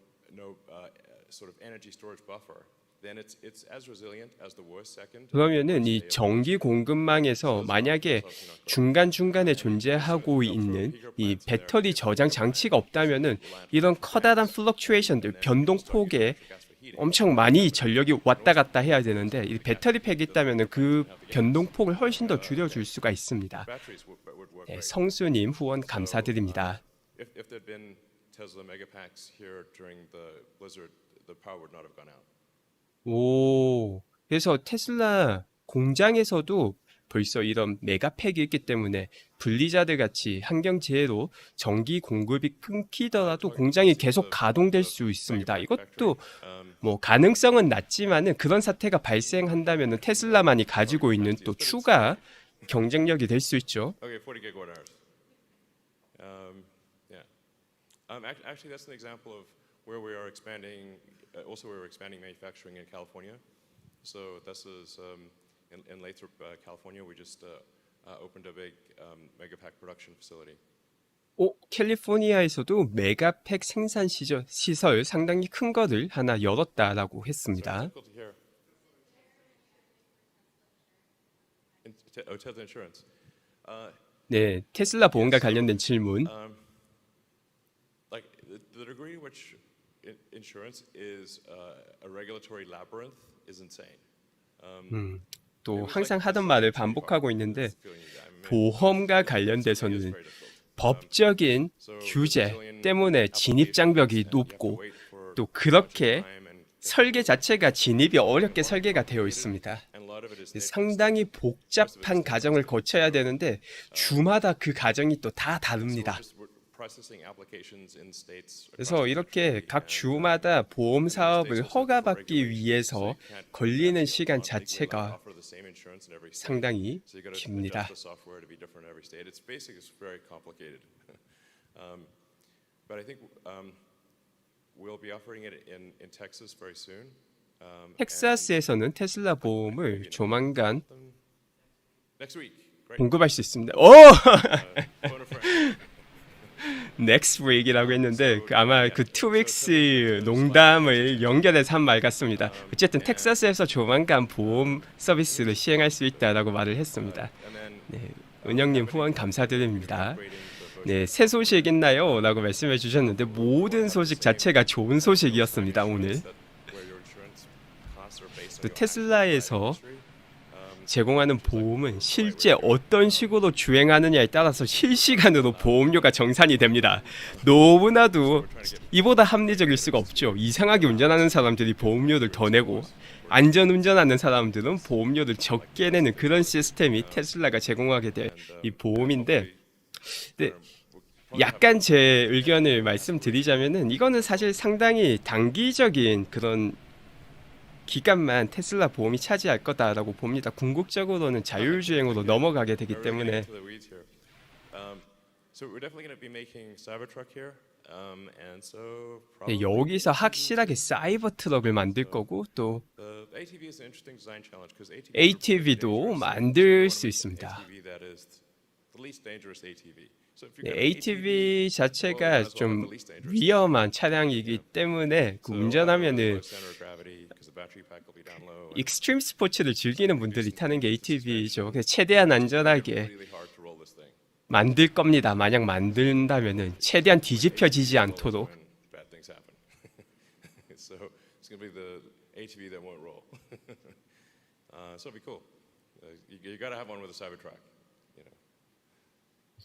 sort of energy storage buffer, then it's as resilient as the worst second. 그러면은 이 전기 공급망에서 만약에 중간중간에 존재하고 있는 이 배터리 저장 장치가 없다면은 이런 커다란 플럭추에이션들, 변동폭에 엄청 많이 전력이 왔다 갔다 해야 되는데 이 배터리 팩이 있다면은 그 변동폭을 훨씬 더 줄여줄 수가 있습니다. Batteries would work 네, great. 성수님 후원 감사드립니다. If there'd been Tesla megapacks here during the blizzard, the power would not have gone out. 오, 그래서 테슬라 공장에서도 벌써 이런 메가팩이 있기 때문에 블리자드 같이 환경재해로 전기 공급이 끊기더라도 공장이 계속 가동될 수 있습니다. 이것도 뭐 가능성은 낮지만은 그런 사태가 발생한다면은 테슬라만이 가지고 있는 또 추가 경쟁력이 될 수 있죠. Okay, 40 gigawatt hours. Yeah. Actually, that's an example of where we are expanding. Also, we're expanding manufacturing in California. So this is in Lathrop, California. We just opened a big megapack production facility. 캘리포니아에서도 메가팩 생산 시설 상당히 큰 거를 하나 열었다라고 했습니다. Difficult to hear. Tesla insurance. 네, 테슬라 보험과 관련된 질문. Like the degree to which insurance is a regulatory labyrinth is insane. 또 항상 하던 말을 반복하고 있는데 보험과 관련돼서는 법적인 규제 때문에 진입 장벽이 높고 또 그렇게 설계 자체가 진입이 어렵게 설계가 되어 있습니다. 상당히 복잡한 과정을 거쳐야 되는데 주마다 그 과정이 또 다 다릅니다. 그래서 이렇게 각 주마다 보험 사업을 허가받기 위해서 걸리는 시간 자체가 상당히 깁니다. But I think we'll be offering it in Texas very soon. 텍사스에서는 테슬라 보험을 조만간 Next week. Great. 공급할 수 있습니다. 오! Phone a friend. next week이라고 했는데 아마 그 2 weeks 농담을 연결해서 한 말 같습니다. 어쨌든 텍사스에서 조만간 보험 서비스를 시행할 수 있다라고 말을 했습니다. 네, 은영님 후원 감사드립니다. 네, 새 소식 있나요? 라고 말씀해 주셨는데 모든 소식 자체가 좋은 소식이었습니다. 오늘 또 테슬라에서 제공하는 보험은 실제 어떤 식으로 주행하느냐에 따라서 실시간으로 보험료가 정산이 됩니다. 너무나도 이보다 합리적일 수가 없죠. 이상하게 운전하는 사람들이 보험료를 더 내고 안전 운전하는 사람들은 보험료를 적게 내는 그런 시스템이 테슬라가 제공하게 될 이 보험인데 네, 약간 제 의견을 말씀드리자면은 이거는 사실 상당히 단기적인 그런 기간만 테슬라 보험이 차지할 거다라고 봅니다. 궁극적으로는 자율주행으로 넘어가게 되기 때문에 네, 여기서 확실하게 사이버 트럭을 만들 거고 또 ATV도 만들 수 있습니다. 네, ATV 자체가 좀 위험한 차량이기 때문에 그 운전하면은 익스트림 스포츠를 즐기는 분들이 타는 게 ATV죠. 그래서 최대한 안전하게 만들 겁니다. 만약 만든다면은 최대한 뒤집혀지지 않도록.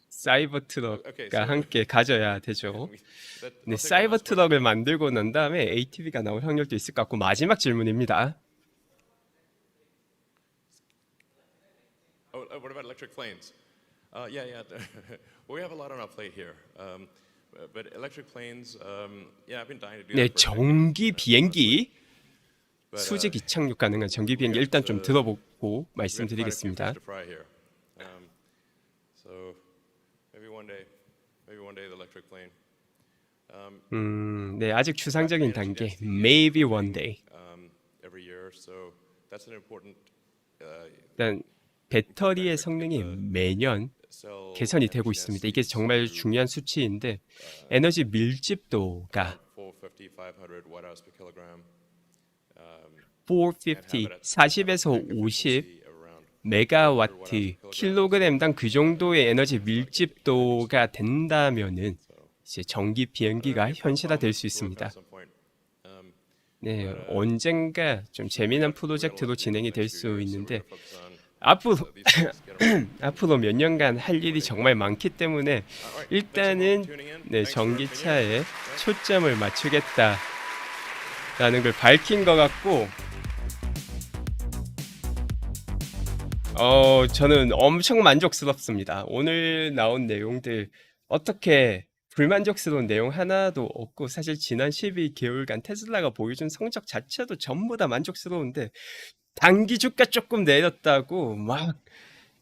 사이버 트럭과 함께 가져야 되죠. 네, 사이버 트럭을 만들고 난 다음에 ATV가 나올 확률도 있을 것 같고 마지막 질문입니다. What about electric planes? Yeah. We have a lot on our plate here. But electric planes, yeah, I've been dying to do 네, that. 전기 비행기. 수직 이착륙 가능한 전기 비행기 일단 좀 들어보고 We have quite a few fish 말씀드리겠습니다. to fry here. So maybe one day the electric plane. 네, 아직 추상적인 단계. Maybe one day. Every year, so that's an important 일단 배터리의 성능이 매년 cell 개선이 되고 있습니다. 이게 정말 중요한 수치인데 에너지 밀집도가 450, 500 watt-hours per kilogram. 450, 40에서 50 메가와트 킬로그램당 그 정도의 에너지 밀집도가 된다면은 이제 전기 비행기가 현실화될 수 있습니다. 네, 언젠가 좀 재미난 프로젝트로 진행이 될 수 있는데 앞으로 몇 년간 할 일이 정말 많기 때문에 일단은 네, 전기차에 초점을 맞추겠다라는 걸 밝힌 것 같고 저는 엄청 만족스럽습니다. 오늘 나온 내용들 어떻게 불만족스러운 내용 하나도 없고 사실 지난 12개월간 테슬라가 보여준 성적 자체도 전부 다 만족스러운데 단기 주가 조금 내렸다고 막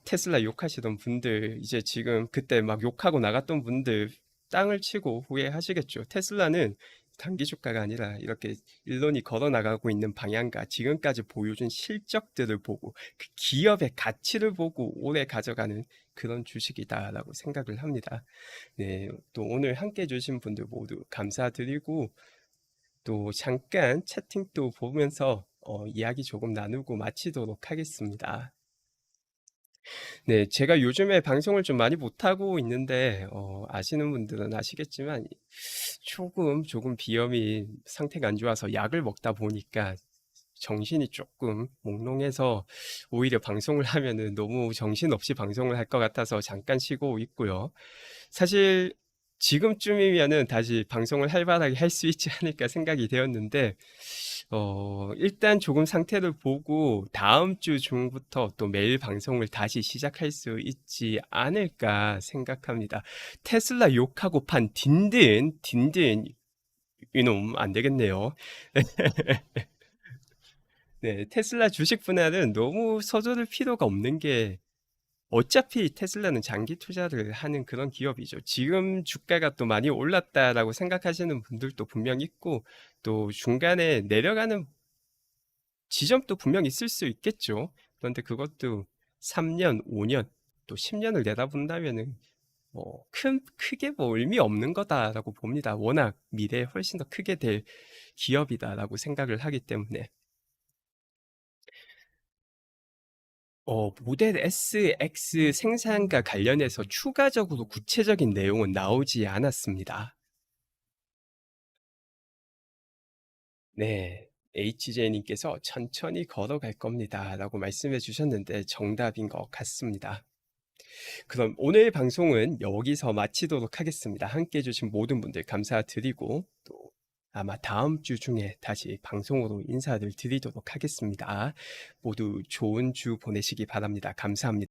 테슬라 욕하시던 분들 이제 지금 그때 막 욕하고 나갔던 분들 땅을 치고 후회하시겠죠. 테슬라는 단기 주가가 아니라 이렇게 일론이 걸어 나가고 있는 방향과 지금까지 보여준 실적들을 보고 그 기업의 가치를 보고 오래 가져가는 그런 주식이다라고 생각을 합니다. 네, 또 오늘 함께 해주신 분들 모두 감사드리고 또 잠깐 채팅도 보면서 이야기 조금 나누고 마치도록 하겠습니다. 네, 제가 요즘에 방송을 좀 많이 못하고 있는데, 아시는 분들은 아시겠지만, 조금 비염이 상태가 안 좋아서 약을 먹다 보니까 정신이 조금 몽롱해서 오히려 방송을 하면은 너무 정신없이 방송을 할 것 같아서 잠깐 쉬고 있고요. 사실 지금쯤이면은 다시 방송을 활발하게 할 수 있지 않을까 생각이 되었는데, 일단 조금 상태를 보고 다음 주 중부터 또 매일 방송을 다시 시작할 수 있지 않을까 생각합니다. 테슬라 욕하고 판 딘딘 이놈 안 되겠네요. 네, 테슬라 주식 분할은 너무 서두를 필요가 없는 게 어차피 테슬라는 장기 투자를 하는 그런 기업이죠. 지금 주가가 또 많이 올랐다라고 생각하시는 분들도 분명 있고 또 중간에 내려가는 지점도 분명 있을 수 있겠죠. 그런데 그것도 3년, 5년, 또 10년을 내다본다면은 크게 의미 없는 거다라고 봅니다. 워낙 미래에 훨씬 더 크게 될 기업이다라고 생각을 하기 때문에. 모델 S, X 생산과 관련해서 추가적으로 구체적인 내용은 나오지 않았습니다. 네, HJ님께서 천천히 걸어갈 겁니다. 라고 말씀해 주셨는데 정답인 것 같습니다. 그럼 오늘 방송은 여기서 마치도록 하겠습니다. 함께 해주신 모든 분들 감사드리고 또 아마 다음 주 중에 다시 방송으로 인사를 드리도록 하겠습니다. 모두 좋은 주 보내시기 바랍니다. 감사합니다.